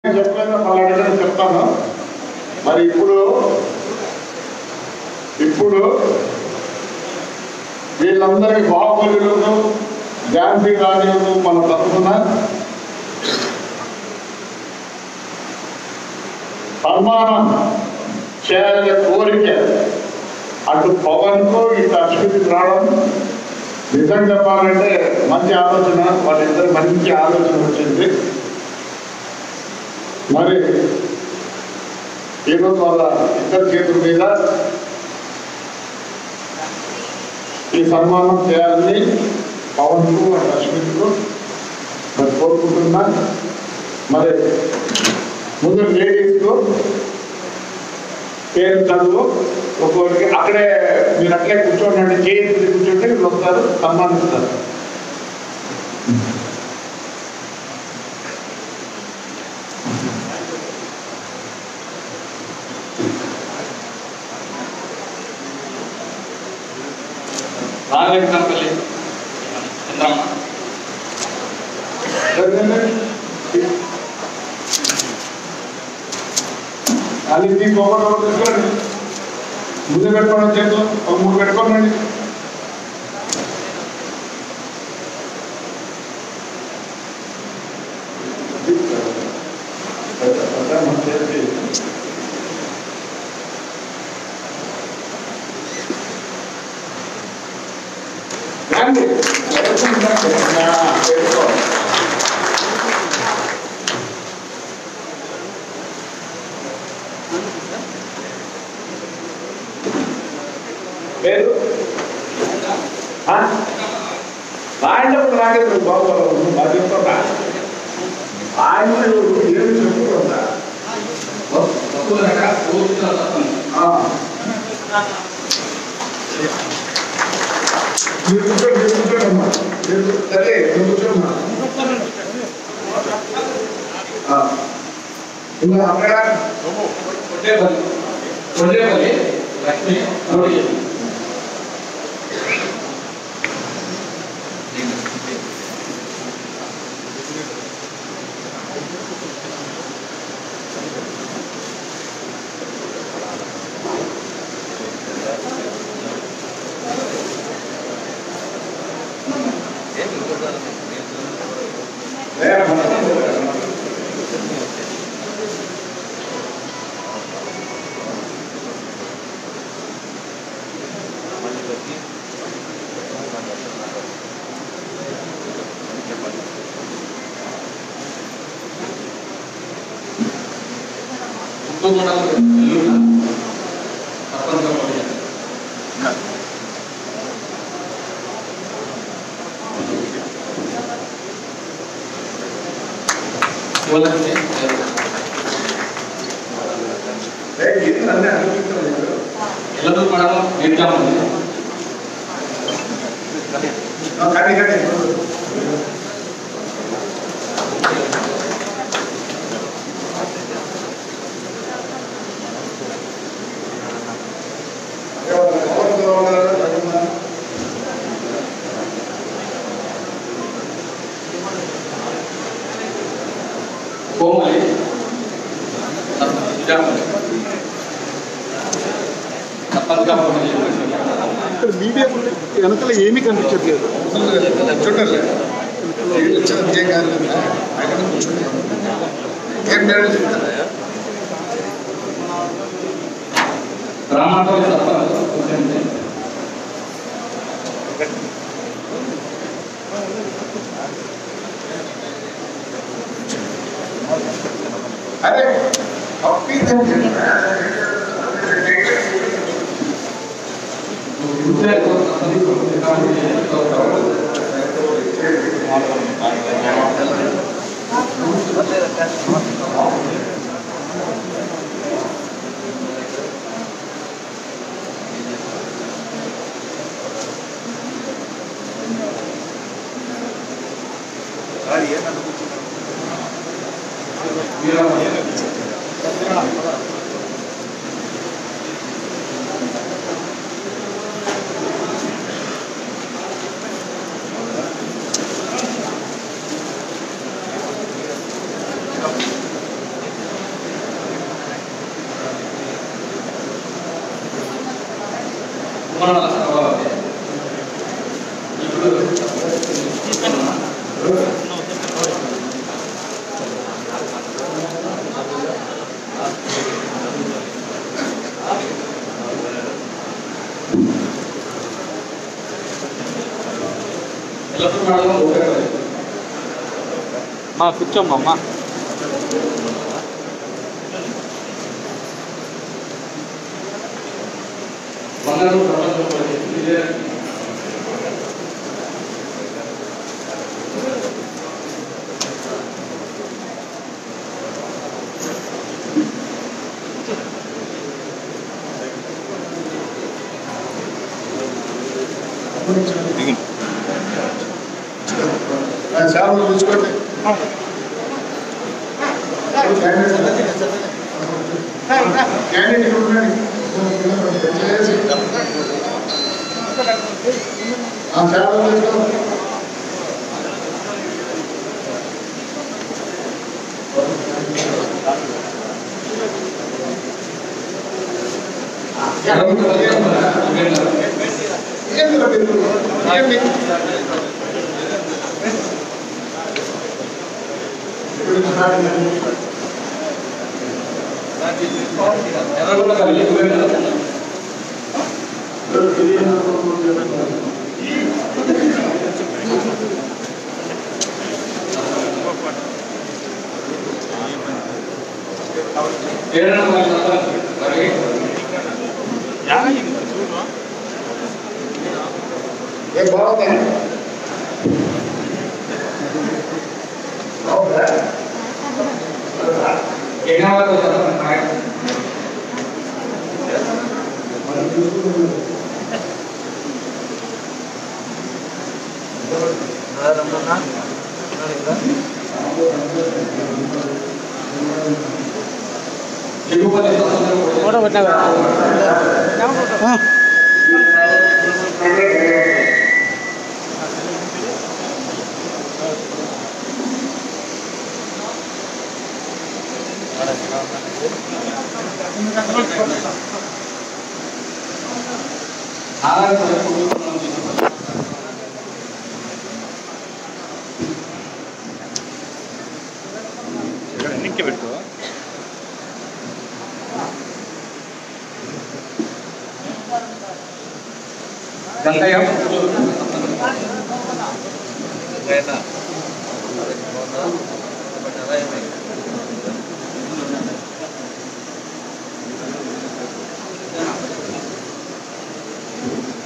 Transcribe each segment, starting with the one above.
చెప్పలేదు మళ్ళీ అడగని చెప్తాను. మరి ఇప్పుడు వీళ్ళందరికీ బాహుబలులకు ఝాన్సీ రాజులకు మన తరఫున సన్మానం చేయాలనే కోరిక అటు పవన్కు ఇటు అశ్వినికి రావడం నిజం చెప్పాలంటే మంచి ఆలోచన, వాళ్ళిద్దరు మంచి ఆలోచన వచ్చింది. మరి ఈరోజు వాళ్ళ ఇద్దరు చేతుల మీద ఈ సన్మానం చేయాలని పవన్కు అండ్ అశ్విన్కు మరి కోరుకుంటున్నా. మరి ముందు లేడీస్కు పేరు చదువు ఒక్కొక్కరికి అక్కడే మీరు అట్లే కూర్చోండి, చేతి కూర్చోండి, వీళ్ళు వస్తారు సన్మానిస్తారు. రాజంపల్లి చంద్రమ్మ అది తీసుకోండి, ముందు పెట్టుకోండి, చేతులు ఒక 3 పెట్టుకోండి. పేరు రాయటప్పుడు రాలేదు బాబు, బాగా చెప్తా ఆయన ఏమి చెప్పుకుంటా మీరు కూర్చోమ్మా, సరే కూర్చోమ్మా. ఇంకా అక్కడ లక్ష్మి ಎಲ್ಲರೂ ಮಾಡಲು ಎಕ್ಸಾಮ್ కోమలి ఇక్కడ మీడియా వెనకాల ఏమీ కనిపించట్లేదు. చూడాలి అరే మా కూర్చోమ్మా సేవలు తీసుకోండి. క్యాండిడేట్ ఉన్నాడు సేవలు తీసుకోండి. ఎన్నికి పెట్టు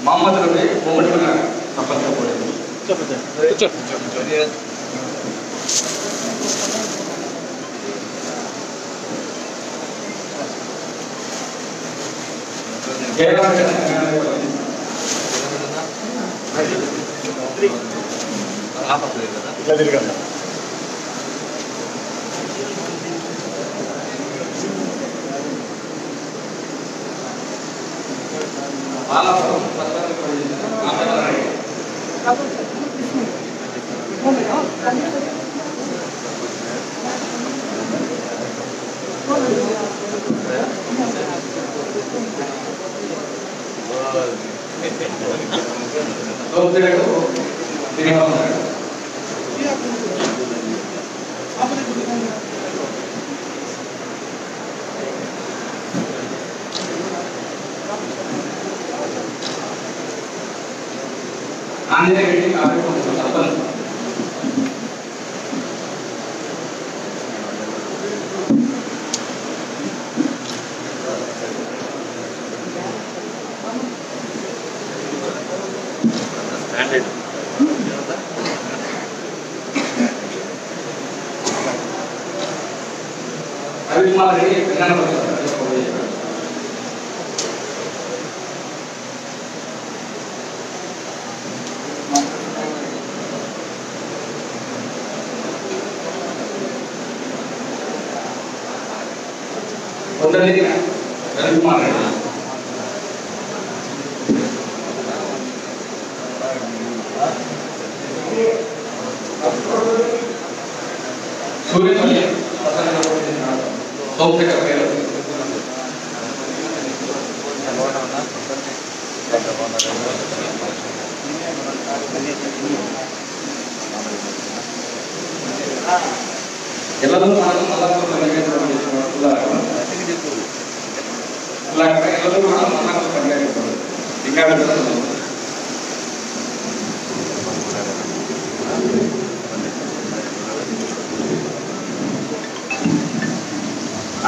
मोहम्मद रफी मोहम्मद सरपंच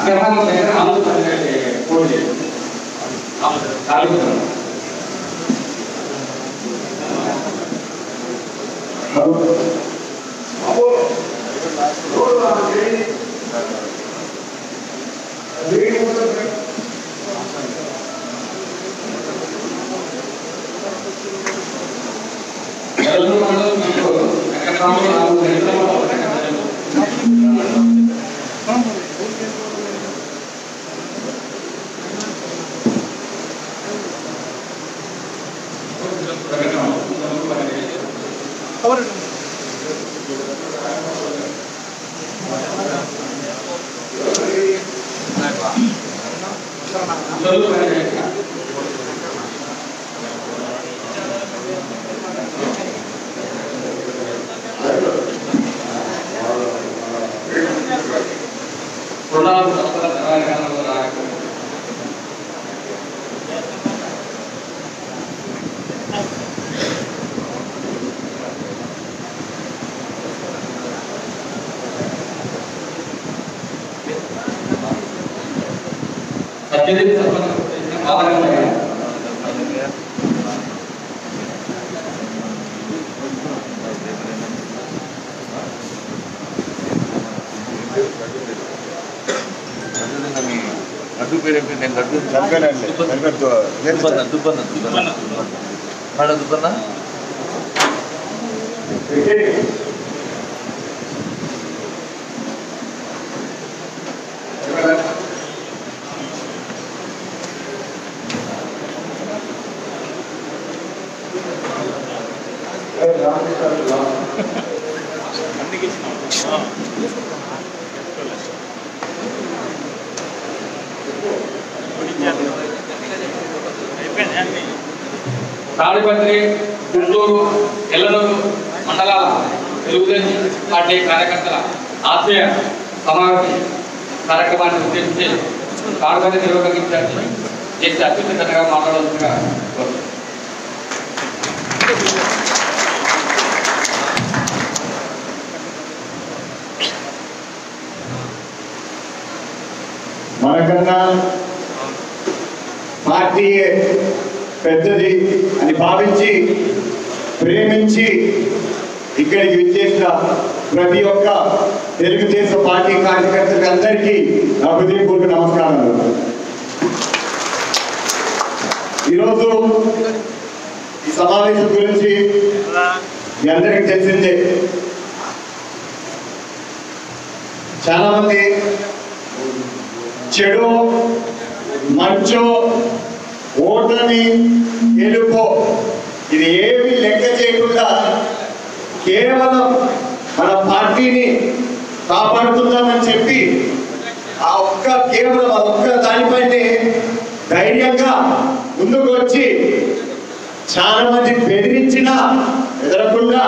అగ్రహారం ఆంధ్రప్రదేశ్ పోటీ తాలూకు లడ్డు పేరు ఏంటి? నేను లడ్డు దుబ్బన్న తాడిపత్రి, గుంటూరు, ఎల్లనూరు మండలాల తెలుగుదేశం పార్టీ కార్యకర్తల ఆత్మీయ సమావేశం కార్యక్రమాన్ని ఉద్దేశించి తాడిపత్రి నిర్వహించాలని చేసి అత్యున్నతంగా మాట్లాడాల్సిందిగా మనకన్నా పార్టీ పెద్దది అని భావించి ప్రేమించి ఇక్కడికి విచ్చేసిన ప్రతి ఒక్క తెలుగుదేశం పార్టీ కార్యకర్తలకు అందరికీ నా హృదయపూర్వక నమస్కారాలు. ఈరోజు ఈ సమావేశం గురించి మీ అందరికీ తెలిసిందే. చాలా మంది చెడు, మంచో, ఓటమి, గెలుపో ఇది ఏమి లెక్క చేయకుండా కేవలం మన పార్టీని కాపాడుతుందామని చెప్పి కేవలం ఆ ఒక్క దానిపైనే ధైర్యంగా ముందుకు వచ్చి చాలా మంది బెదిరించినా ఎదరకుండా,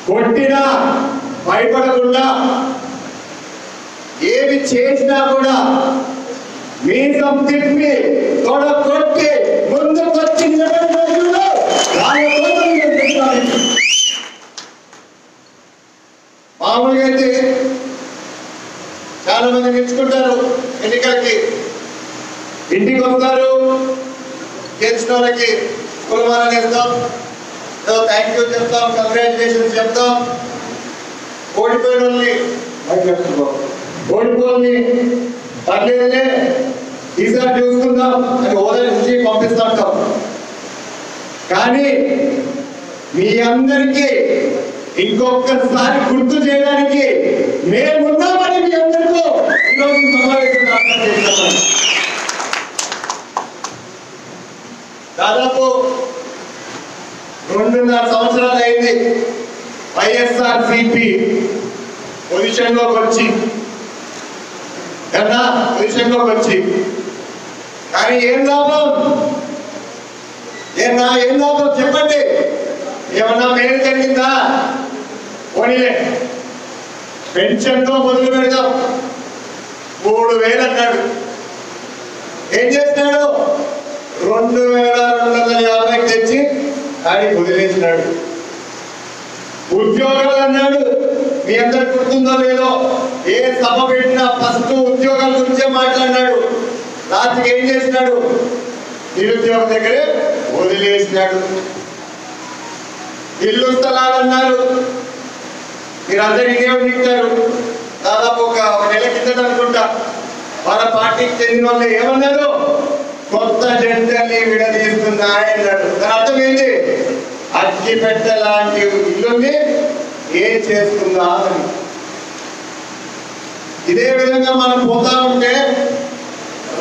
కొట్టినా భయపడకుండా, ఏమి చేసినా కూడా మీసం తిప్పి తొడగొట్టి ముందుకు వచ్చి మామూలుగా అయితే చాలా మంది నేర్చుకుంటారు. ఎన్నికలకి ఇంటికి వస్తారు, గెలిచిన వాళ్ళకి కులమానాలు వేస్తాం, థ్యాంక్ యూ చెప్తాం, కంగ్రాచులేషన్స్ చెప్తాం. ఓడిపోయిన వాళ్ళని ఓడిపోయి పర్లేదనే ఈసారి చూసుకుందాం అని ఓదార్చి పంపిస్తూ ఉంటాం. కానీ మీ అందరికీ ఇంకొకసారి గుర్తు చేయడానికి మేమున్నామని మీ అందరికీ ఈరోజు సమావేశం ఏర్పాటు చేస్తామని. దాదాపు 2.5 సంవత్సరాలు అయింది వైఎస్ఆర్సీపీ పొజిషన్లోకి వచ్చి, పొజిషన్లోకి వచ్చి. కానీ ఏం లాభం? ఏం లాభం చెప్పండి? ఏమన్నా మేలు జరిగిందా? పోనీలే, పెన్షన్తో మొదలు పెడదాం. 3,000 అన్నాడు. ఏం చేస్తున్నాడు? 2,250 తెచ్చి ఆడికి వదిలేసినాడు. ఉద్యోగాలు అన్నాడు, మీ అందరికి గుర్తుందో లేదో, ఏ సభ పెట్టినా ఫస్ట్ ఉద్యోగాల గురించే మాట్లాడినాడు. లాస్ట్కి ఏం చేసినాడు? నిరుద్యోగం దగ్గరే వదిలేసినాడు. ఇల్లు స్థలాలు అన్నారు. మీరందరూ ఇదే నింటారు. దాదాపు ఒక నెల కిందట అనుకుంటా మన పార్టీకి చెందిన వాళ్ళు ఏమన్నారు? కొత్త జంటల్ని విడదీస్తున్నాయన్నాడు. దాని అర్థం ఏంటి? అగ్గిపెట్ట లాంటి ఇల్లుని ఏం చేస్తుందా అని. ఇదే విధంగా మనం పోతా ఉంటే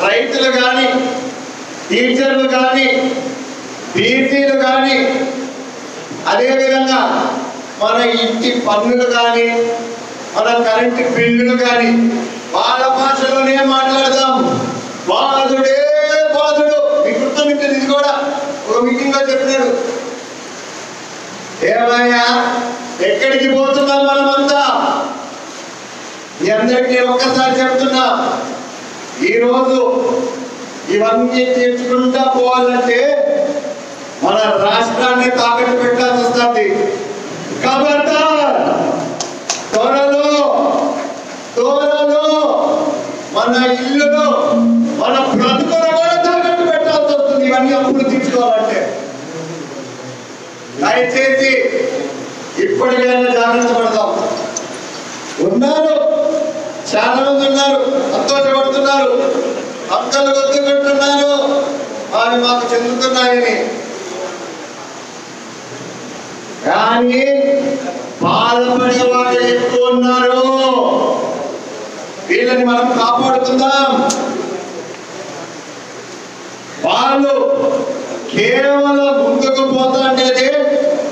రైతులు కానీ, టీచర్లు కానీ, బీసీలు కానీ, అదేవిధంగా మన ఇంటి పన్నులు కానీ, మన కరెంటు బిల్లులు కానీ వాళ్ళ భాషలోనే మాట్లాడదాం. బాధుడే బాధుడు. మీకు గుర్తుంటుంది, ఇది కూడా ఒక మీటింగ్ లో చెప్పినాడు. ఏమయ్యా ఎక్కడికి పోతున్నాం మనమంతా? మీ అందరికి నేను ఒక్కసారి చెప్తున్నా, ఈరోజు ఇవన్నీ తెచ్చుకుంటా పోవాలంటే మన రాష్ట్రాన్ని తాకట్టు పెట్టాల్సి వస్తుంది. కాబట్టి త్వరలో మన ఇల్లులో మన బ్రతుకులు కూడా తాకట్టు పెట్టాల్సి వస్తుంది. ఇవన్నీ అప్పుడు తీసుకోవాలంటే దయచేసి ఇప్పటికైనా జాగ్రత్త పడదాం. ఉన్నారు, చాలా మంది ఉన్నారు, సంతోషపడుతున్నారు, అంకలు గుర్తుకుంటున్నారు, అవి మాకు చెందుతున్నాయని. కానీ బాధపడే వాళ్ళు ఎక్కువ ఉన్నారు. వీళ్ళని మనం కాపాడుకుందాం. వాళ్ళు కేవలం ముందుకు పోతాండేది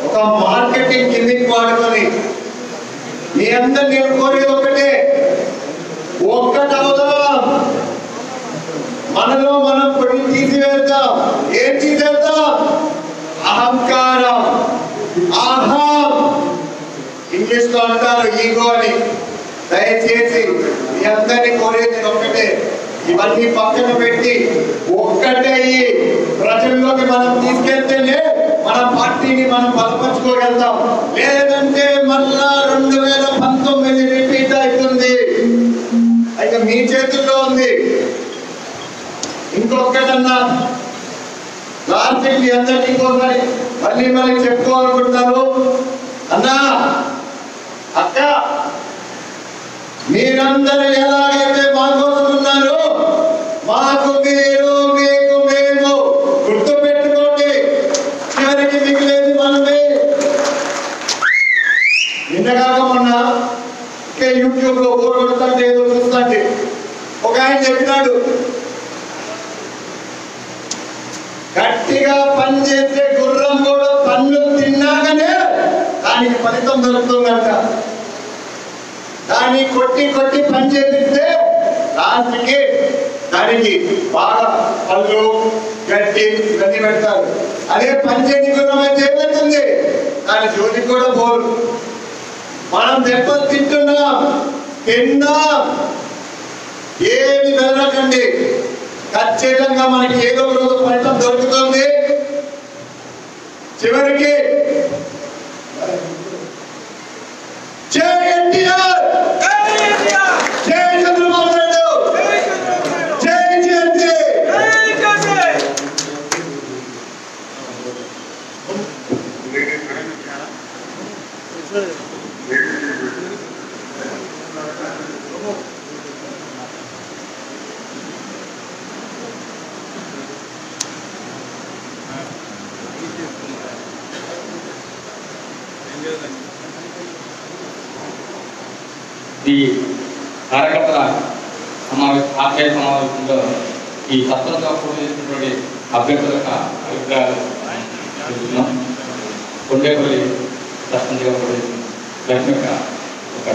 ఒక మార్కెటింగ్ గిమిక్ వాడుకొని. మీ అందరు నేను కోరేది ఒక్కటవుదాం. మనలో మనం కొన్ని తీసివేద్దాం. ఏం తీసేద్దాం? అహంకారం, అహం, ఇంగ్లీష్ లో అంటారు ఈగో అని. దయచేసి మీ అందరినీ కోరేది ఒక్కటే, ఇవన్నీ పక్కన పెట్టి ఒక్కటే ప్రజల్లోకి మనం తీసుకెళ్తేనే మన పార్టీని మనం బలపరుచుకోగలుగుతాం. లేదంటే మళ్ళా 2019 రిపీట్ అవుతుంది. అయితే మీ చేతుల్లో ఉంది. ఇంకొకటన్నా లాస్ట్కి మీ అందరికి ఇంకోసారి మళ్ళీ చెప్పుకోవాలనుకుంటున్నారు. అన్నా, అక్క, మీరందరూ ఎలాగైతే మా కోసం ఉన్నారు, మాకు మీరు, మీకు మేము. గుర్తు పెట్టుకోండి, చివరికి మిగిలేదు మనమే. నిన్నగాక మొన్న యూట్యూబ్ లో బోర్ కొడుతుంటే ఏదో చూస్తుంటే ఒక ఆయన చెప్పినాడు, గట్టిగా పనిచేసే గుర్రం కూడా పన్ను తిన్నాకనే దానికి ఫలితం దొరుకుతుందంట. దాన్ని కొట్టి పని చేపిస్తే లాస్ట్కి దానికి బాగా పళ్ళు, గట్టి ఇవన్నీ పెడతారు. అదే పని చేయని గుర్రం అయితే ఏమవుతుంది? దాని జోలికి కూడా పోరు. మనం దెబ్బలు తింటున్నాం, ఏమి వెళ్ళకండి. ఖచ్చితంగా మనకి ఏదో రోజు ఫలితం దొరుకుతుంది. చివరికి జై ఎన్టీఆర్, జై చంద్రబాబు నాయుడు, జై జయంతి. ఈ కార్యకర్తల ఆఖ్యాయ సమావేశంలో ఈ సత్వరంగా పోటీ చేసినటువంటి అభ్యర్థుల యొక్క అభిప్రాయాలు తెలుసుకున్నాం. కొండేపల్లి సర్పంచ్గా పోటీ చేసిన లక్ష్మి యొక్క ఒక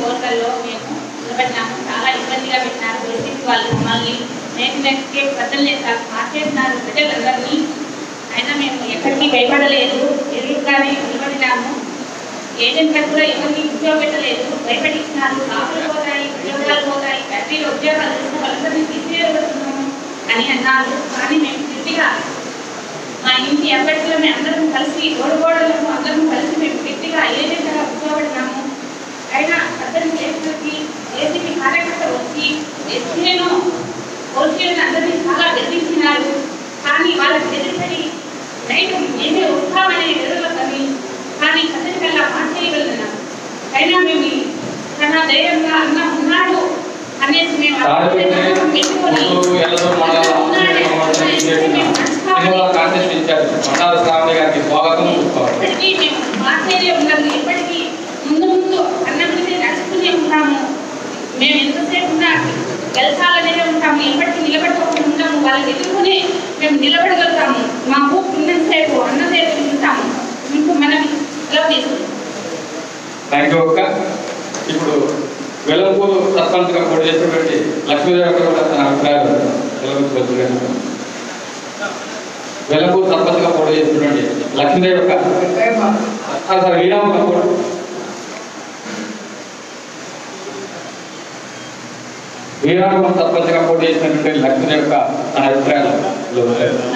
కోరికల్లో మేము నిలబడినాము. చాలా ఇబ్బందిగా పెట్టినారు. వైసీపీ వాళ్ళు మమ్మల్ని నెక్స్ట్ ప్రజల్ని మార్చేసినారు ప్రజలందరినీ. అయినా మేము ఎక్కడికి భయపడలేదు, ఎదురుగానే నిలబడినాము. ఏజెంట్లకు కూడా ఎవరికి ఉద్యోగం పెట్టలేదు, భయపడిస్తున్నారు. ఆఫీలు పోతాయి, ఉద్యోగాలు పోతాయి, ఫ్యాక్టరీలో ఉద్యోగాలు చేసిన వాళ్ళందరినీ తీసివేయబడుతున్నాము అని అన్నారు. కానీ మేము గట్టిగా మా ఇంటి అభ్యర్థులు మేము అందరం కలిసి ఓడిపోవడము అందరం కలిసి మేము గట్టిగా ఏజెంట్గా కూర్చోబడినాము. అయినా అతని చేతులకి ఏసీపీ కార్యకర్త వచ్చి ఎస్సీలను ఓసీలను అందరినీ చాలా బెదిరించినారు. కానీ వాళ్ళకి ఎదురుపడి నైట్ మేమే వస్తామనే ఎదురులో కానీ అతని కల్లా మార్చేయగలుగుతున్నాం. అయినా మేము చాలా ధైర్యంగా అన్న ఉన్నాడు అనేసి మేము ఇప్పటికీ మేము మార్చేదే ఉన్నాము. ఎప్పటికీ ముందు ముందు అన్న గురించి నడుచుకునే ఉంటాము. మేము ఎంతసేపు ఉన్నా గెలిచాలనే ఉంటాము. ఎప్పటికీ నిలబడుకోకుండా ఉంటాము. వాళ్ళకి ఎదుర్కొనే మేము నిలబడగలుగుతాము. మాకు ఉన్నంతసేపు అన్నసేపు ఉంటాము. మీకు మనం సెలవు తీసుకుంటాం. థ్యాంక్ యూ అక్క. ఇప్పుడు వెలంపూర్ సర్పంచ్గా పోటీ చేసినటువంటి లక్ష్మీదేవి అక్క కూడా తన అభిప్రాయాలు వెలంపూర్ సర్పంచ్గా పోటీ చేసినటువంటి లక్ష్మీదేవి అక్క సార్ వీరామక్క కూడా వీరామక్క సర్పంచ్గా పోటీ చేసినటువంటి లక్ష్మీదేవి అక్క తన అభిప్రాయాలు.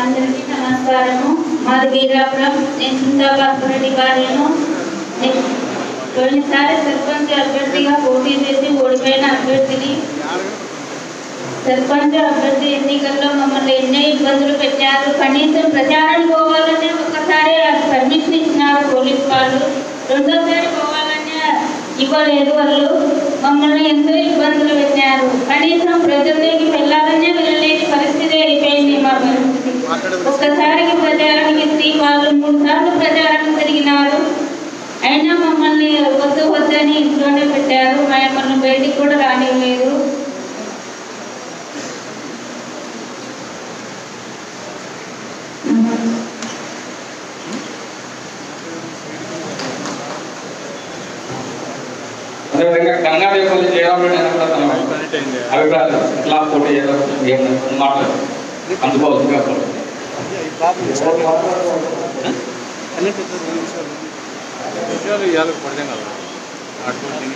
అందరికీ నమస్కారము. మాది వీరాపురం. నేను చింతాబాపురెడ్డి గారిను పోయినసారి సర్పంచ్ అభ్యర్థిగా పోటీ చేసి ఓడిపోయిన అభ్యర్థిని. సర్పంచ్ అభ్యర్థి ఎన్నికల్లో మమ్మల్ని ఎన్నో ఇబ్బందులు పెట్టారు. కనీసం ప్రచారం పోవాలంటే ఒక్కసారి పర్మిషన్ ఇచ్చినారు పోలీసు వాళ్ళు, రెండోసారి పోవాలనే ఇవ్వలేదు. వాళ్ళు మమ్మల్ని ఎంతో ఇబ్బందులు పెట్టారు. కనీసం ప్రజల్లోకి వెళ్ళాలనే వెళ్ళలేని పరిస్థితి అయిపోయింది మా పరిస్థితి. ఒక్కసారికి ప్రచారానికి 3 వాళ్ళు 3 సార్లు ప్రచారం జరిగినారు. అయినా మమ్మల్ని వద్దు వద్దని ఇంట్లోనే పెట్టారు. మమ్మల్ని బయటికి కూడా రానివ్వలేదు. అదేవిధంగా గంగాదేవపల్లి జయరామరెడ్డి అయినా కూడా తన అభిప్రాయాలు ఎట్లా పోటీ చేయడం మాటలు అందుకోవాల్సిందిగా విషయాలు పడతాం కదా అటువంటి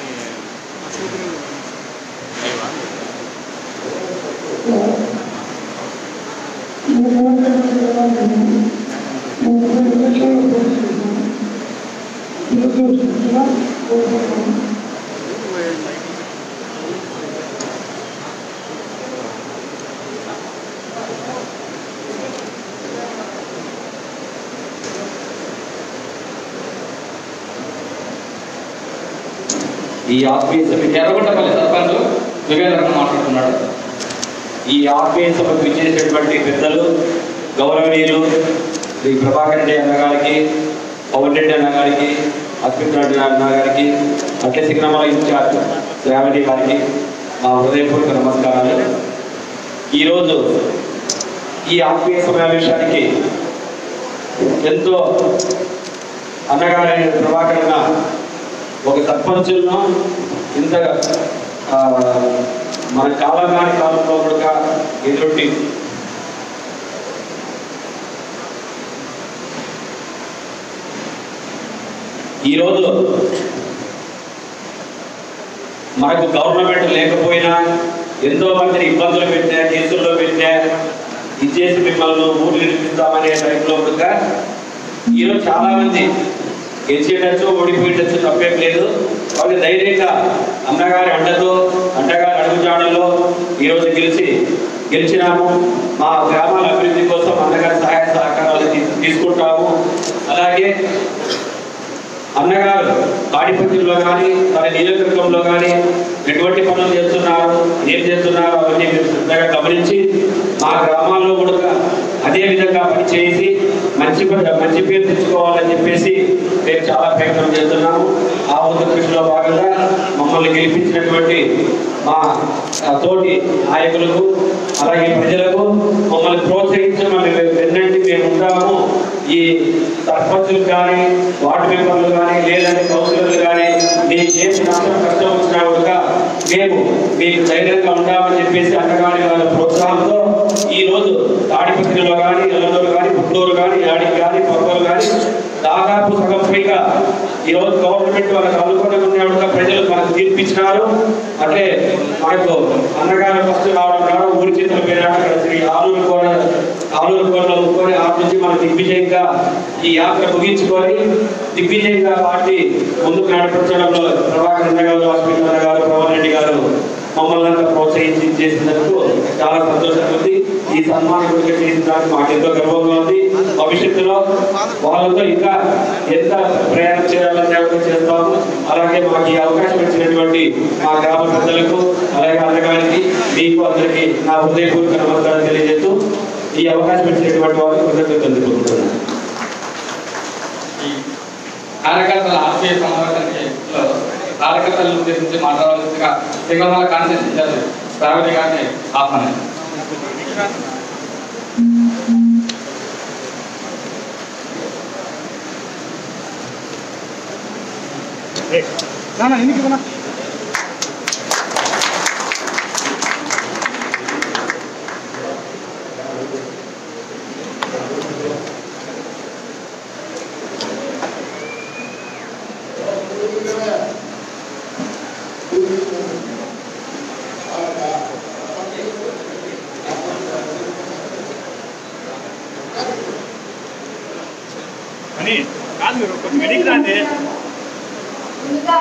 ఈ ఆత్మీయ సభ ఎర్రగొండపల్లి సర్పంచ్ వివేంద్ర మాట్లాడుతున్నాడు. ఈ ఆత్మీయ సభకు ఇచ్చేసినటువంటి పెద్దలు గౌరవనీయులు శ్రీ ప్రభాకర్ రెడ్డి అన్న గారికి, పవన్ రెడ్డి అన్న గారికి, అస్మిత్ రెడ్డి అన్న గారికి, అట్లే సిగ్నమల ఇన్ఛార్జ్ శ్రావణి గారికి మా హృదయపూర్వక నమస్కారాలు. ఈరోజు ఈ ఆత్మీయ సమావేశానికి ఎంతో అన్నగారైన ప్రభాకర్ అన్న ఒక సర్పంచులను ఇంత మన కాలంగాని కాలంలో కూడా ఎదుటి ఈరోజు మనకు గవర్నమెంట్ లేకపోయినా ఎంతో మందిని ఇబ్బందులు పెట్టా, కేసుల్లో పెట్టా, ఇచ్చేసి మిమ్మల్ని ఊర్లు నిర్మిస్తామనే టైంలో కూడా ఈరోజు చాలా మంది గెలిచేటచ్చు, ఓడిపోయేటచ్చు తప్పేం లేదు. వాళ్ళు ధైర్యంగా అన్నగారి అండతో, అన్నగారి అడుగుజాడల్లో ఈరోజు గెలిచినాము. మా గ్రామాల అభివృద్ధి కోసం అన్నగారి సహాయ సహకారాలు తీసుకుంటాము. అలాగే అన్నగారు తాడిపత్రిలో కానీ తన నియోజకవర్గంలో కానీ ఎటువంటి పనులు చేస్తున్నారు, ఏం చేస్తున్నారు అవన్నీ మేము శ్రద్ధగా గమనించి మా గ్రామాల్లో కూడా అదే విధంగా పనిచేసి మంచి పేరు తెచ్చుకోవాలని చెప్పేసి మేము చాలా ప్రయత్నం చేస్తున్నాము. ఆ వంతు కృషిలో భాగంగా మమ్మల్ని గెలిపించినటువంటి మా తోటి నాయకులకు అలాగే ప్రజలకు మమ్మల్ని ప్రోత్సహించడం వెన్నంటి మేము ఉంటాము. ఈ సర్పంచులు కానీ, వార్డు మెంబర్లు కానీ, లేదంటే కౌన్సిలర్లు కానీ మీకు ఏం నష్టం కష్టం వచ్చినా కూడా మేము మీకు ధైర్యంగా ఉండామని చెప్పేసి అన్నగారి వారి ప్రోత్సాహంతో ఈరోజు తాడిపత్రిలో కానీ ఎల్లూరు కానీ పుట్టూరు కానీ యాడికి కానీ పొరగోలు కానీ దాదాపు సగం పైగా ఈరోజు గవర్నమెంట్ వాళ్ళకి అనుకూలంగా ప్రజలు మనకు తీర్పిచ్చినారు. అంటే మనకు అన్నగారు ఫస్ట్ రావడం కాదు, ఊరి చేతుల పేరు అక్కడ శ్రీ ఆలూరు కోరలో ఊరుకొని ఆ నుంచి మనం దిగ్విజయంగా ఈ యాత్ర ముగించుకొని దిగ్విజయంగా పార్టీ ముందుకు నడిపించడంలో ప్రభాకర్ అన్న గారు, వాస్పీకర్ అన్న గారు, పవన్ రెడ్డి గారు మమ్మల్ని అంతా ప్రోత్సహించి చేసినందుకు చాలా సంతోషంగా ఉంది. ఈ సన్మానం కూడా చేసినందుకు మాకు ఎంతో గర్వంగా ఉంది. భవిష్యత్తులో వాళ్ళతో ఇంకా ఎంత ప్రయాణం చేయాలని చేస్తాము. అలాగే మాకు ఈ అవకాశం ఇచ్చినటువంటి మా గ్రామ పెద్దలకు, అలాగే అన్నగారికి, మీకు అందరికీ నా హృదయపూర్వక నమస్కారం తెలియజేస్తూ ఈ అవకాశం ఇచ్చినటువంటి వాళ్ళకి కృతజ్ఞతలు తెలుపుకుంటున్నాను. ఈ కార్యకర్తల ఆత్మీయ సమావేశానికి కార్యకర్తలను ఉద్దేశించి మాట్లాడాల్సిందిగా సింగమాల కాన్స్టిట్యూన్సీ శ్రావణి గారిని ఆహ్వానం. ఎన్నికన్నా అని కాదు మీరు కొంచెం వెనక్కి రాండి. ఇంకా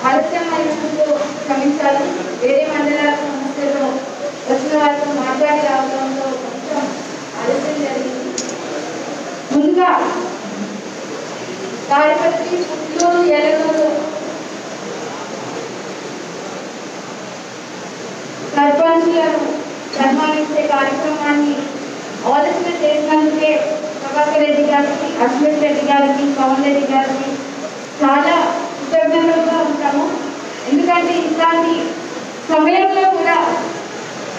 ఆలస్యమైనందుకు క్షమించాలి. వేరే మండలాల సమస్యలు వచ్చిన వారితో మాట్లాడి రావడంతో కొంచెం ఆలస్యం జరిగింది. ముందుగా తాడిపత్రి, పుత్తూరు, ఎల్లూరు సర్పంచులను సన్మానించే కార్యక్రమాన్ని ఆలోచన చేసినందుకే ప్రభాకర్ రెడ్డి గారికి, అశ్విన్ రెడ్డి గారికి, పవన్ రెడ్డి గారికి చాలా కృతజ్ఞతలుగా ఉంటాము. ఎందుకంటే ఇట్లాంటి సమయంలో కూడా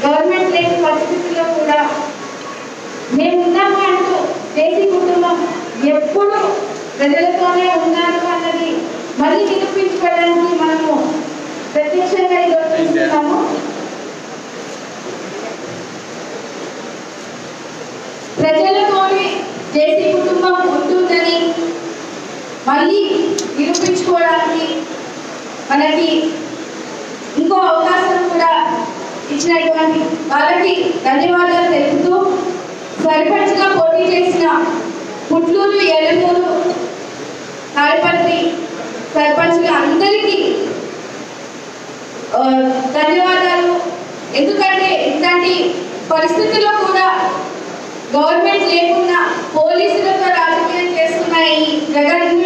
గవర్నమెంట్ లేని పరిస్థితుల్లో కూడా మేము ఉన్నాము అంటూ దేశీ కుటుంబం ఎప్పుడు ప్రజలతోనే ఉన్నారు అన్నది మళ్ళీ నిరూపించుకోవడానికి మనము ప్రత్యక్షంగా ఈరోజు చూస్తున్నాము. ప్రజలతోనే దేశీ కుటుంబం ఉంటుందని మళ్ళీ నిరూపించుకోవడానికి మనకి ఇంకో అవకాశం కూడా ఇచ్చినటువంటి వాళ్ళకి ధన్యవాదాలు తెలుపుతూ, సర్పంచ్గా పోటీ చేసిన పుట్లూరు, ఎల్లూరు, తాడిపత్రి సర్పంచ్గా అందరికీ ధన్యవాదాలు. ఎందుకంటే ఇట్లాంటి పరిస్థితుల్లో కూడా గవర్నమెంట్ లేకుండా పోలీసులతో రాజకీయం చేస్తున్న ఈ జగన్మోహన్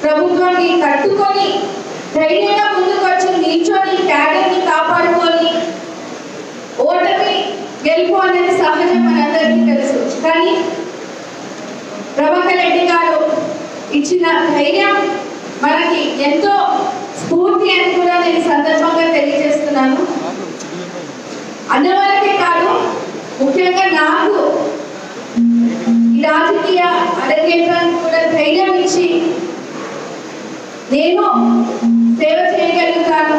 ప్రభుత్వాన్ని కట్టుకొని ధైర్యంగా ముందుకు వచ్చి నిల్చొని క్యాడర్ని కాపాడుకొని ఓటమి గెలుపు అనేది సహజం మనందరికీ తెలుసు. కానీ ప్రభాకర్ రెడ్డి గారు ఇచ్చిన ధైర్యం మనకి ఎంతో స్ఫూర్తి అని కూడా నేను సందర్భంగా తెలియజేస్తున్నాను. అన్నవాళ్ళకే కాదు, ముఖ్యంగా నాకు ఈ రాజకీయ అరంగేట్రానికి కూడా ధైర్యం ఇచ్చి నేను సేవ చేయగలుగుతాను.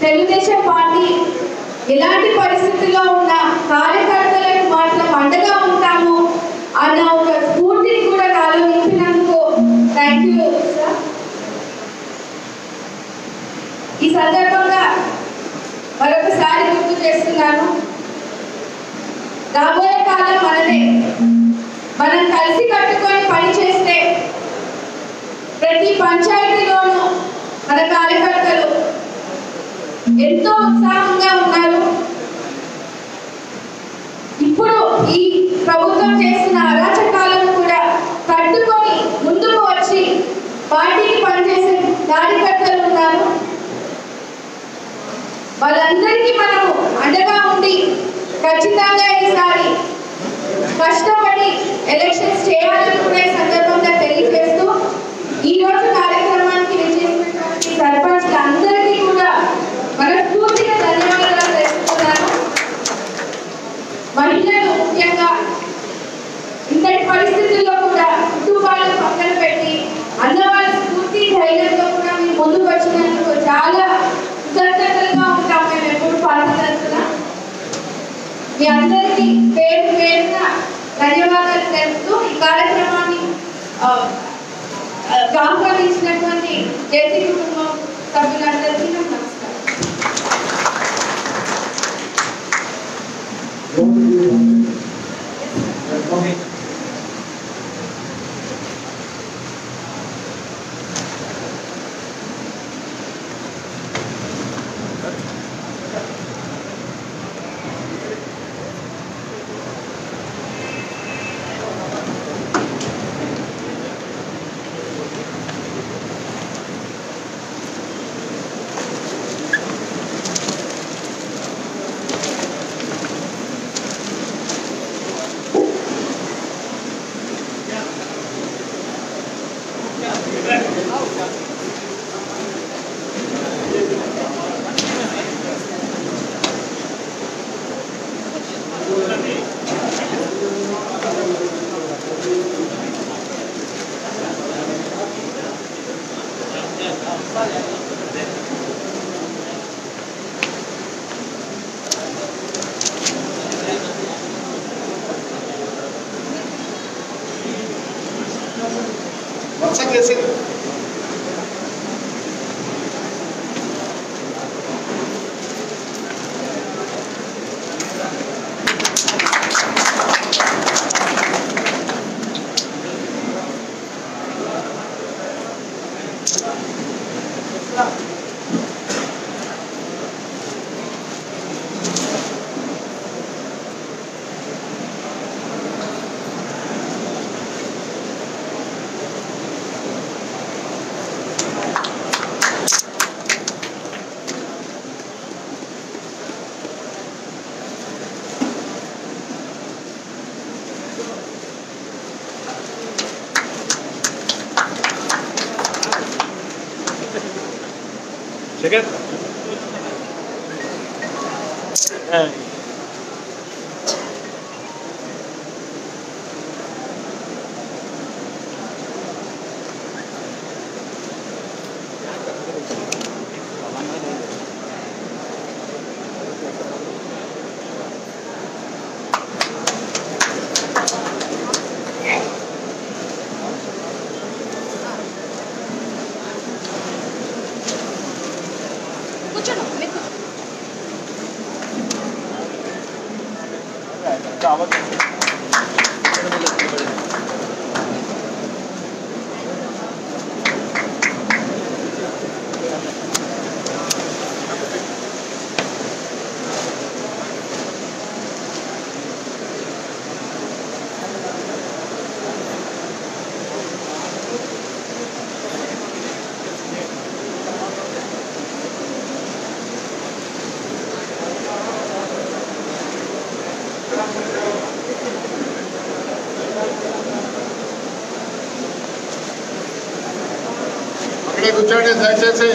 తెలుగుదేశం పార్టీ ఎలాంటి పరిస్థితుల్లో ఉన్న కార్యకర్తలకు మాత్రం అండగా ఉంటాము అన్న ఒక స్ఫూర్తిని కూడా నాలో నింపినందుకు థ్యాంక్ యూ సార్. ఈ సందర్భంగా మరొకసారి గుర్తు చేస్తున్నాను, రాబోయే కాలం మనదే. మనం కలిసి కట్టుకొని పని చేస్తే ప్రతి పంచాయతీలోనూ మన కార్యకర్తలు ఎంతో ఉత్సాహంగా ఉన్నారు. ఇప్పుడు ఈ ప్రభుత్వం చేస్తున్న అరాచకాలను కూడా కట్టుకొని ముందుకు వచ్చి పార్టీకి పనిచేసే కార్యకర్తలు ఉన్నారు. వాళ్ళందరికీ మనము అండగా ఉండి ఖచ్చితంగా ఈసారి కష్టపడి ఎలక్షన్స్ చేయాలని కూడా ఈ సందర్భంగా తెలియజేస్తూ, ఈ రోజు కార్యక్రమానికి విచ్చేసినటువంటి సర్పంచ్లు అందరికీ కూడా మనస్ఫూర్తిగా ధన్యవాదాలు తెలుపుతున్నాను. మహిళలు ముఖ్యంగా ఇంతటి పరిస్థితుల్లో కూడా కుటుంబాలను పక్కన పెట్టి అన్నవాళ్ళ స్ఫూర్తి ధైర్యంతో కూడా మీరు ముందుకు వచ్చినందుకు చాలా మీ అందరికీ పేరు పేరుగా ధన్యవాదాలు తెలుపుతూ ఈ కార్యక్రమాన్ని ఆహ్వానించినటువంటి జేసీ కుటుంబం సభ్యులందరికీ నమస్కారం. కూర్చోండి దయచేసి.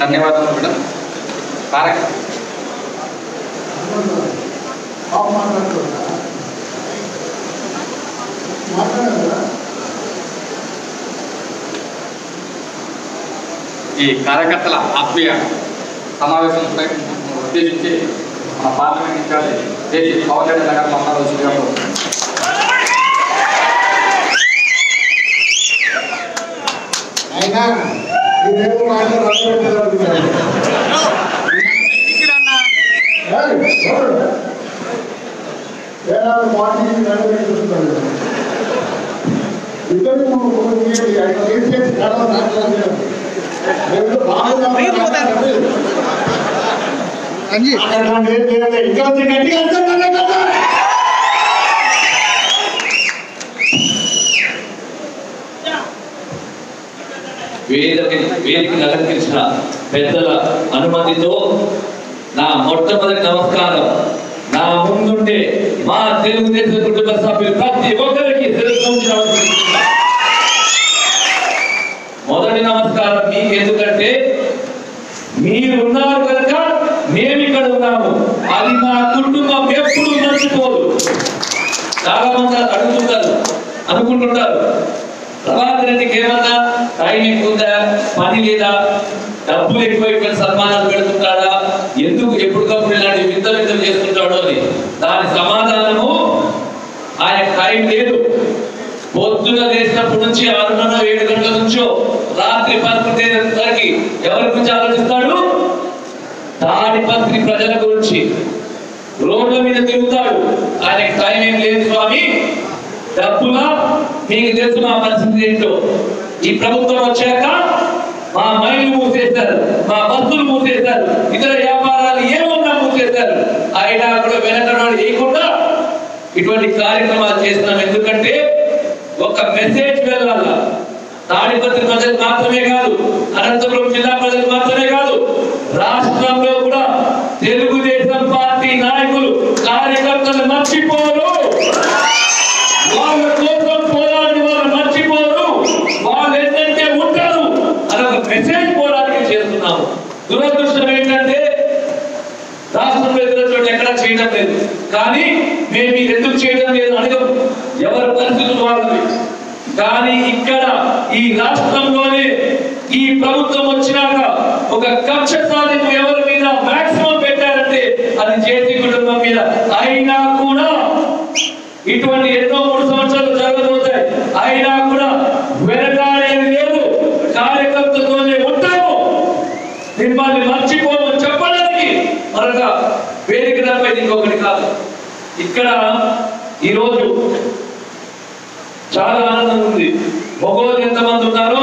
ధన్యవాదాలు మేడం. ఈ కార్యకర్తల ఆత్మీయ సమావేశం ఉద్దేశించి మన పార్లమెంట్ ఇన్ఛార్జి దేశీ పవన్ కళ్యాణ్ గారు మాట్లాడవలసిందిగా వేదికను అలంకరించిన పెద్దల అనుమతితో నా మొట్టమొదటి నమస్కారం. నా ముందుండే మా తెలుగుదేశం కుటుంబ సభ్యులు ప్రతి ఒక్కరికి మొదటి నమస్కారం మీకు. ఎందుకంటే మీరున్నారు కనుక మేము ఇక్కడ ఉన్నాము. అది మా కుటుంబం ఎప్పుడు మర్చిపోదు. చాలా మంది అడుగుతుంటారు, అనుకుంటుంటారు, ప్రభాకర్ రెడ్డికి ఏమన్నా టైం ఎక్కువ, పని లేదా, డబ్బులు ఎక్కువైపోయిన సన్మానాలు పెడుతుంటాడా, ఎందుకు ఎప్పటికప్పుడు ఇలాంటి వింతలు చేస్తుంటాడో అని. దాని సమాధానము ఆయన టైం లేదు. పొద్దున లేచినప్పటి నుంచి 6:30-7 గంటల నుంచో రాత్రి 11 వరకు ఎవరి గురించి ఆలోచిస్తాడు? తాడిపత్రి ప్రజల గురించి. రోడ్ల మీద తిరుగుతాడు. ఆయనకి టైం ఏం లేదు స్వామి, డబ్బులా మీకు తెలుసు మా పరిస్థితి ఏంటో. ఈ ప్రభుత్వం వచ్చాక మా మైలు మూసేశారు, మా బస్సులు మూసేశారు, ఇతర వ్యాపారాలు ఏమన్నా మూసేశారు. అయినా కూడా వెనకనాడు వేయకుండా ఇటువంటి కార్యక్రమాలు చేస్తున్నాం. ఎందుకంటే ఒక మెసేజ్ వెళ్ళాల. తాడిపత్రి ప్రజలకు మాత్రమే కాదు, అనంతపురం జిల్లా ప్రజలకు మాత్రమే కాదు, రాష్ట్రంలో కూడా తెలుగుదేశం పార్టీ నాయకులు కార్యకర్తలు మర్చిపోరు. వాళ్ళ కోసం పోరాడి వాళ్ళు మర్చిపోరు. వాళ్ళు ఏంటంటే ఉంటారు అని ఒక మెసేజ్ పోరాటానికి చేస్తున్నాము. దురదృష్టం ఏంటంటే రాష్ట్రంలో ఎదురు చోట ఎక్కడా చేయడం లేదు. కానీ మేము ఎందుకు చేయడం లేదు అడగం, ఎవరి పరిస్థితులు వాళ్ళది. కానీ ఇక్కడ ఈ రాష్ట్రంలోనే ఈ ప్రభుత్వం వచ్చినాక ఒక కక్ష సాధింపు ఎవరి మీద మాక్సిమం పెట్టారంటే అది జేసీ కుటుంబం మీద. అయినా కూడా ఇటువంటి ఎన్నో 3 సంవత్సరాలు జరగబోతాయి. అయినా కూడా వెనకాడేది లేదు, కార్యకర్తతోనే ఉంటాము, మిమ్మల్ని మర్చిపోమని చెప్పడానికి మరొక వేదిక తప్ప ఇంకొకటి కాదు. ఇక్కడ ఈరోజు చాలా ఆనందం ఉంది. మగవాళ్ళు ఎంతమంది ఉన్నారో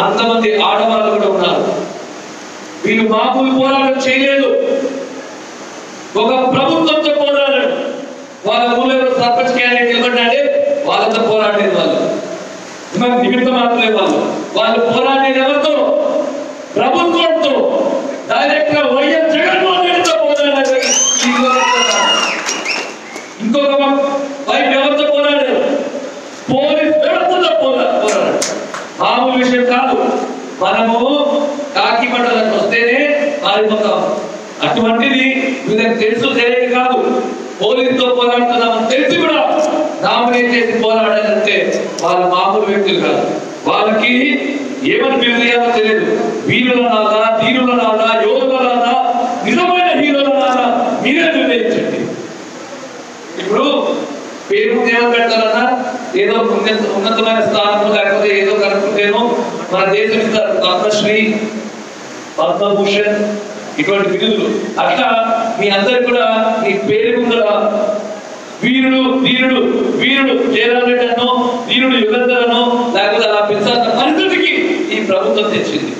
అంతమంది ఆడవాళ్ళు కూడా ఉన్నారు. వీళ్ళు మామూలు పోరాటం చేయలేదు, ఒక ప్రభుత్వంతో పోరాడారు. వాళ్ళ ఊళ్ళో సర్పంచ్ క్యాండిడేట్ నిలబడ్డాడే వాళ్ళతో పోరాడేది వాళ్ళు, నిమిత్త మాత్రమే వాళ్ళు పోరాడేది ఎవరితో? ప్రభుత్వంతో. డైరెక్ట్ గా వైఎస్ జగన్మోహన్ రెడ్డితో పోరాడారు. ఇంకొక వైపు ఎవరితో పోరాడారు? పోలీస్ వ్యవస్థతో పోరాడారు. మామూలు విషయం కాదు. మనము కాకి మండలకు వస్తేనే పారిపోతాం. అటువంటిది వీళ్ళకి తెలుసు తెలియదు కాదు, పోలీసుతో పోరాడుతున్నామని తెలిసి కూడా నామినేట్ చేసి పోరాడాలంటే వాళ్ళ మామూలు వ్యక్తులు కాదు. వాళ్ళకి ఏమని పిలియాలో తెలియదు. వీరుల నాదా, ధీరుల నాదా, యోగుల నాదా, నిజమైన హీరోల నాదా మీరే నిర్ణయించండి. ఇప్పుడు పేరు ఏమని పెడతారన్నా, ఏదో ఉన్నతమైన స్థానం లేకపోతే ఏదో కనుక్కుంటేనో మన దేశం ఇస్తారు పద్మశ్రీ, పద్మభూషణ్ ఇటువంటి బిరుదులు. అట్లా మీ అందరికి కూడా మీ పేరు ముందర వీరుడు ధీరుడు వీరుడు జయరాం రెడ్డి అనో, వీరుడు యుగంధర్ అనో లేకపోతే అలా పెంచాల్సిన పరిస్థితికి ఈ ప్రభుత్వం తెచ్చింది.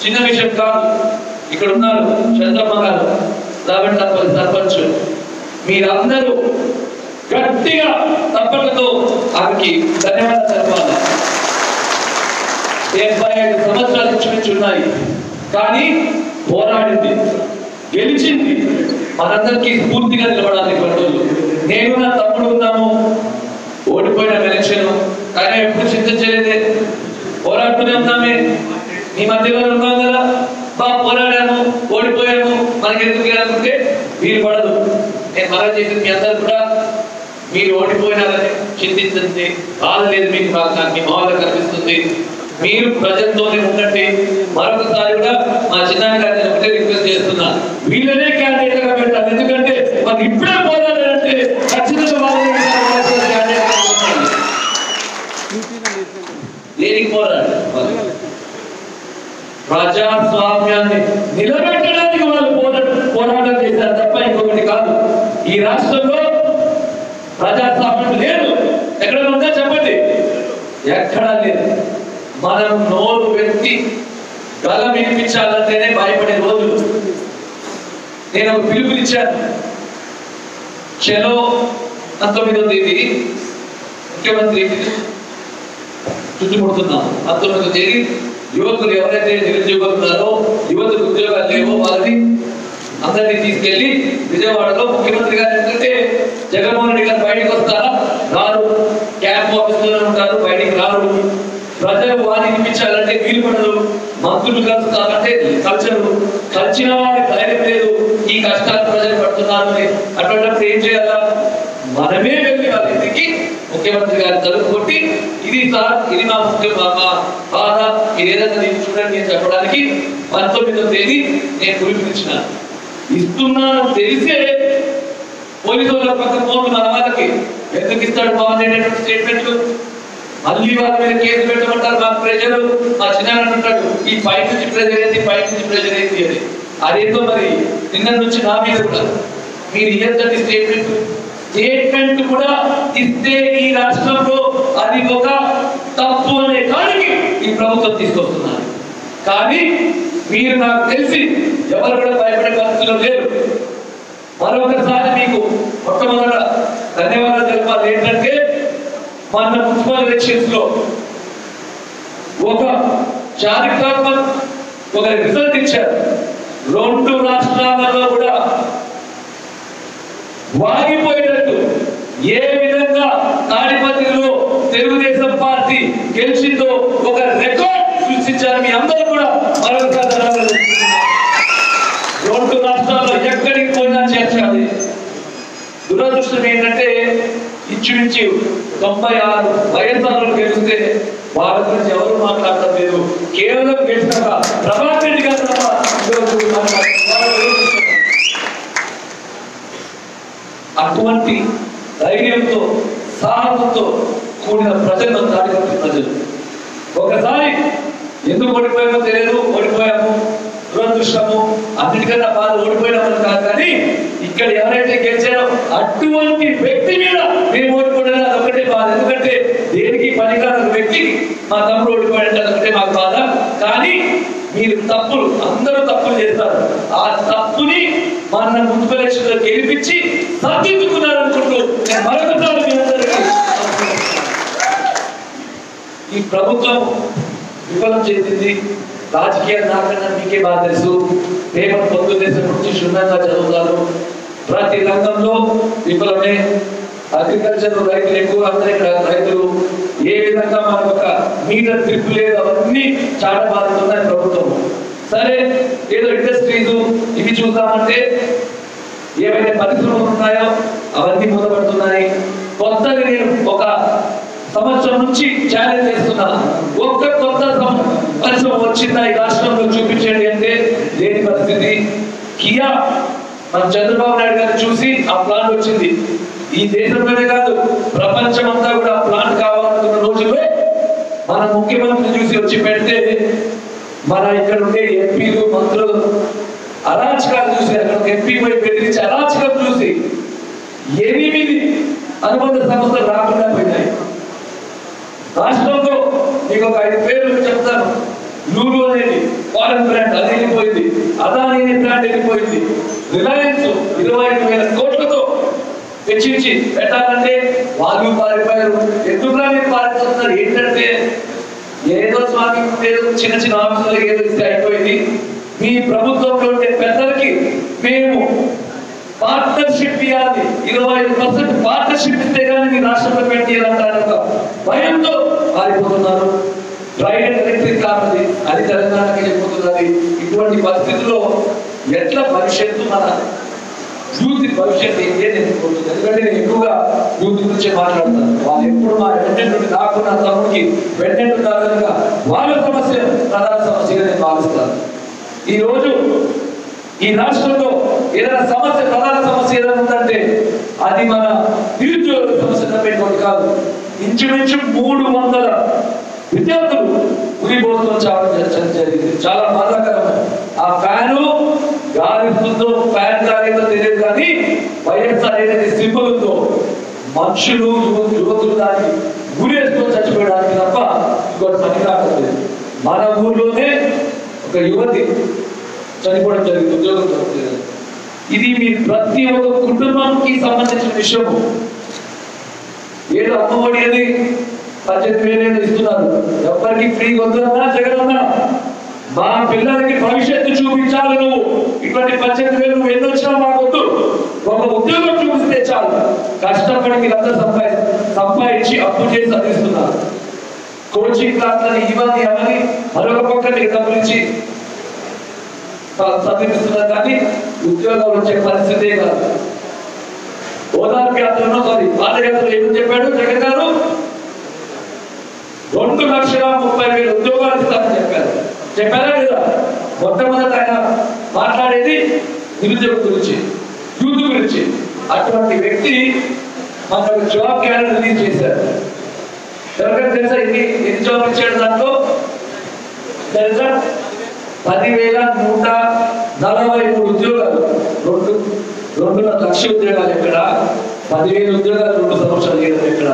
చిన్న విషయం కాదు. ఇక్కడ ఉన్నారు చంద్రమ్మ గారు, రావెంటపల్లి సర్పంచ్. మీరందరూ గట్టిగా తప్పకతో ఆమెకి ధన్యవాదాలు తెలపాలి. 75 సంవత్సరాలు ఇంచుమించు ఉన్నాయి, కానీ పోరాడింది, గెలిచింది. మనందరికీ స్ఫూర్తిగా నిలబడాలి. రోజులు నేను నా తమ్ముడు ఉన్నాము, ఓడిపోయిన ఎలక్షన్, కానీ ఎప్పుడు చింతించలేదే, పోరాడుతూనే ఉన్నామే. మీ మధ్యలో ఉన్నాం కదా, బాగా పోరాడాము, ఓడిపోయాము, మనకి ఎందుకు అనుకుంటే వీలు పడదు. నేను మనం చేసింది మీ అందరు కూడా మీరు ఓడిపోయినారని చింతించండి, బాధ లేదు మీకు. మీ మామూలుగా కనిపిస్తుంది. మీరు ప్రజలతోనే ఉండండి. మరొకసారి కూడా మా చిన్నాన్న గారిని ఒకటే రిక్వెస్ట్ చేస్తున్నా, వీళ్ళనే క్యాండిడేట్ గా పెట్టాలి. ఎందుకంటే మాకు ఇప్పుడే పోరాడారంటే ఖచ్చితంగా దేనికి పోరాడు? ప్రజాస్వామ్యాన్ని నిలబెట్టడానికి వాళ్ళు పోరాటం చేశారు తప్ప ఇంకొకటి కాదు. ఈ రాష్ట్రంలో ప్రజాస్వామ్యం లేదు. ఎక్కడ ఉందా చెప్పండి? ఎక్కడా లేదు. మనం నోరు పెట్టి గలం వినిపించాలంటేనే భయపడే రోజులు. నేను ఒక పిలుపునిచ్చాను. చలో 19వ తేదీ ముఖ్యమంత్రి చుట్టుముడుతున్నాం. 19వ తేదీ యువకులు ఎవరైతే నిరుద్యోగులు ఉన్నారో, యువతకు ఉద్యోగాలు లేవో వాళ్ళని అందరినీ తీసుకెళ్లి విజయవాడలో ముఖ్యమంత్రి గారు ఏంటంటే జగన్మోహన్ రెడ్డి గారు బయటకు వస్తారా? రారు. క్యాంప్ ఆఫీసులోనే ఉంటారు, బయటికి రారు. ప్రజలు వారిని వినిపించాలంటే వీలు పడదు. మంత్రులు కలుస్తారంటే కల్చరు. కలిసిన వారి ధైర్యం లేదు. ఈ కష్టాలు ప్రజలు పడుతున్నారు. అటువంటిప్పుడు ఏం చేయాలా? మనమే వెళ్ళి వాళ్ళ ఇంటికి ముఖ్యమంత్రి గారి తలుపు కొట్టి, ఇది సార్, ఇది మా బాధ, మీరు ఏదైనా దీన్ని చూడండి అని చెప్పడానికి 19వ తేదీ నేను పిలుపునిచ్చిన. ఇస్తున్నాను తెలిసే పోలీసు వాళ్ళ పక్కన ఫోన్లు మన వాళ్ళకి ఎందుకు ఇస్తాడు బాగుంది అనేటువంటి స్టేట్మెంట్లు. మళ్ళీ వాళ్ళ మీద కేసు పెట్టమంటారు. మాకు ప్రజలు మా చిన్న అంటాడు, ఈ పై నుంచి ప్రెజర్ ఏంటి, పై నుంచి ప్రెజర్ ఏంటి అని. అదేంటో మరి నిన్న నుంచి నా మీద కూడా మీరు ఇయ్యద్దని స్టేట్మెంట్ కూడా ఇస్తే ఈ రాష్ట్రంలో అది ఒక తప్పు అనే కాడికి ఈ ప్రభుత్వం తీసుకొస్తున్నారు. కానీ మీరు నాకు తెలిసి ఎవరు కూడా భయపడే పరిస్థితిలో లేరు. మరొకసారి మీకు మొట్టమొదట ధన్యవాదాలు తెలపాలి. ఏంటంటే మన మున్సిపల్ ఎలక్షన్స్ లో ఒక చారిత్రాత్మక ఒక రిజల్ట్ ఇచ్చారు. 2 రాష్ట్రాలలో కూడా వాగిపోయేటట్టు ఏ విధంగా తాడిపత్రిలో తెలుగుదేశం పార్టీ గెలిచిందో ఒక రికార్డ్ సృష్టించారు. మీ అందరూ కూడా మరొకసారి 2 రాష్ట్రాల్లో ఎక్కడికి పోయినా చేర్చాలి. దురదృష్టం ఏంటంటే ఇంచుమించు 96 వైఎస్ఆర్లు గెలిస్తే వాళ్ళ గురించి ఎవరు మాట్లాడటం లేదు. కేవలం గెలిచిన ప్రభాకర్ రెడ్డి గారు అటువంటి ధైర్యంతో సాహసంతో కూడిన ప్రజలు తాడిపత్రి ప్రజలు ఒకసారి ఎందుకు ఓడిపోయామో తెలియదు, ఓడిపోయాము, దురదృష్టము, అన్నిటికన్నా బాధ ఓడిపోయినామని కాదు. కానీ ఇక్కడ ఎవరైతే గెలిచారో అటువంటి వ్యక్తి మీద మేము ఓడిపోయినా అదొకటే బాధ. ఎందుకంటే దేనికి పనికిరాని వ్యక్తి మా తమ్ముడు ఓడిపోయాడంటే అదొకటే మాకు బాధ. కానీ మీరు తప్పులు అందరూ తప్పులు చేస్తారు. ఆ తప్పుని మన మున్సిపల్ ఎలక్షన్ లో గెలిపించి సర్దిద్దుకున్నారు అనుకుంటూ నేను మరొకసారి మీ అందరికీ ఈ ప్రభుత్వం విఫలం చేసింది. రాజకీయాలు నాకన్నా మీకే బాగా తెలుసు. పేపర్ పొద్దున్నేసే నుంచి క్షుణ్ణంగా చదువుతారు. ప్రతి రంగంలో విఫలమే. అగ్రికల్చర్ రైతులు ఎక్కువ, అందరూ ఇక్కడ రైతులు ఏ విధంగా మనకు ఒక మీటర్ ట్రిప్ లేదు, అవన్నీ చాలా బాగుతున్నాయి ప్రభుత్వం. సరే ఏదో ఇండస్ట్రీస్ ఇవి చూద్దామంటే ఏవైతే పరిశ్రమలు ఉన్నాయో అవన్నీ మూతపడుతున్నాయి. కొత్తగా నేను ఒక సంవత్సరం నుంచి ఛాలెంజ్ చేస్తున్నా, ఒక్క కొత్త పరిశ్రమ వచ్చిందా ఈ రాష్ట్రంలో చూపించండి అంటే లేని పరిస్థితి. కియా మన చంద్రబాబు నాయుడు గారిని చూసి ఆ ప్లాంట్ వచ్చింది. ఈ దేశంలోనే కాదు ప్రపంచం అంతా కూడా ఆ ప్లాంట్ కావాలనుకున్న రోజుల్లో మన ముఖ్యమంత్రిని చూసి వచ్చి పెడితే మన ఇక్కడ ఉండే ఎంపీలు మంత్రులు అరాచకాలు చూసి, అక్కడ ఎంపీ పోయి బెదిరించి అరాచకాలు చూసి 8 అనుబంధ సంస్థలు రాకుండా పోయినాయి. రాష్ట్రంలో మీకు ఒక 5 పేర్లు చెప్తాను. లూలు అనేది ఫారెన్ బ్రాండ్ అది వెళ్ళిపోయింది, అదానీ బ్రాండ్ వెళ్ళిపోయింది, రిలయన్స్ 25,000 కోట్లతో తెచ్చించి పెట్టాలంటే వాళ్ళు పారిపోయారు. ఎందుకు మీరు పారిపోతున్నారు? ఏంటంటే ఏదో స్వామి ఏదో చిన్న చిన్న ఆఫీసులు ఏదో ఇస్తే అయిపోయింది. మీ ప్రభుత్వంలో ఉండే పెద్దలకి మేము పార్ట్నర్షిప్ ఇవ్వాలి, 25% పార్ట్నర్షిప్ ఇస్తే కానీ మీ రాష్ట్రంలో పెట్టాలంటారు. భయంతో పారిపోతున్నారు. ప్రైవేట్ ఎలక్ట్రిక్ కార్ అది తెలంగాణకి వెళ్ళిపోతున్నది. ఇటువంటి పరిస్థితుల్లో ఎట్లా భవిష్యత్తు మన యూత్ భవిష్యత్తు ఏది ఎన్నుకుంటుంది? ఎందుకంటే నేను ఎక్కువగా యూత్ గురించి మాట్లాడతాను. వాళ్ళు ఎప్పుడు మా వెంటనే నాకు నా తమ్ముడికి వెంటనే ఉన్నారు కనుక వాళ్ళ సమస్య ప్రధాన సమస్యగా నేను భావిస్తాను. ఈ రోజు ఈ రాష్ట్రంలో ఏదైనా సమస్య ప్రధాన సమస్య ఏదైనా ఉందంటే అది మన నిరుద్యోగ సమస్య తప్పేటువంటి కాదు. ఇంచుమించు 300 విద్యార్థులు ఉరిపోతూ చాలా జరిగింది. చాలా బాధాకరమైన ఆ ఫ్యాను గాలిస్తుందో ఫ్యాన్ గాలితో తెలియదు కానీ వైఎస్ఆర్ ఏదైతే సింబల్ ఉందో మనుషులు యువతులు దానికి గురేసుకొని చచ్చిపోయడానికి తప్ప ఇంకోటి పని రాకలేదు. మన ఊర్లోనే ఒక యువతి చనిపోవడం జరిగింది, ఉద్యోగం దొరకలేదు. ఇది మీ ప్రతి ఒక్క కుటుంబానికి సంబంధించిన విషయము. ఏదో అమ్మఒడి అని 18,000 ఇస్తున్నారు, ఎవరికి ఫ్రీ వద్దున్నా జగనన్నా మా పిల్లలకి భవిష్యత్తు చూపించాలి. నువ్వు ఇటువంటి 18,000 నువ్వు ఎన్ని వచ్చినా మాకొద్దు, ఒక ఉద్యోగం చూపిస్తే చాలు. కష్టపడి మీరంతా సంపాదించి అప్పు చేసి చదివిస్తున్నారు. కోచింగ్ క్లాసులని ఇవన్నీ అవని మరొక పక్క మీకు డబ్బులు ఇచ్చి చదివిస్తున్నారు. కానీ ఉద్యోగాలు వచ్చే పరిస్థితే కాదు. ఓదార్పు యాత్రలో పాదయాత్రలో ఏమని చెప్పాడు జగన్ గారు? 2,30,000 ఉద్యోగాలు ఇస్తామని చెప్పారా లేదా? మొట్టమొదట ఆయన మాట్లాడేది నిరుద్యోగం గురించి, యూత్ గురించి. అటువంటి వ్యక్తి మన జాబ్ క్యాలెండర్ రిలీజ్ చేశారు. ఎవరికైనా తెలుసా ఎన్ని జాబ్ ఇచ్చాడు? దాంట్లో తెలుసా 10,143 ఉద్యోగాలు 2,00,000 ఉద్యోగాలు ఎక్కడ, 10,000 ఉద్యోగాలు 2 సంవత్సరాలు చేయడం ఎక్కడ?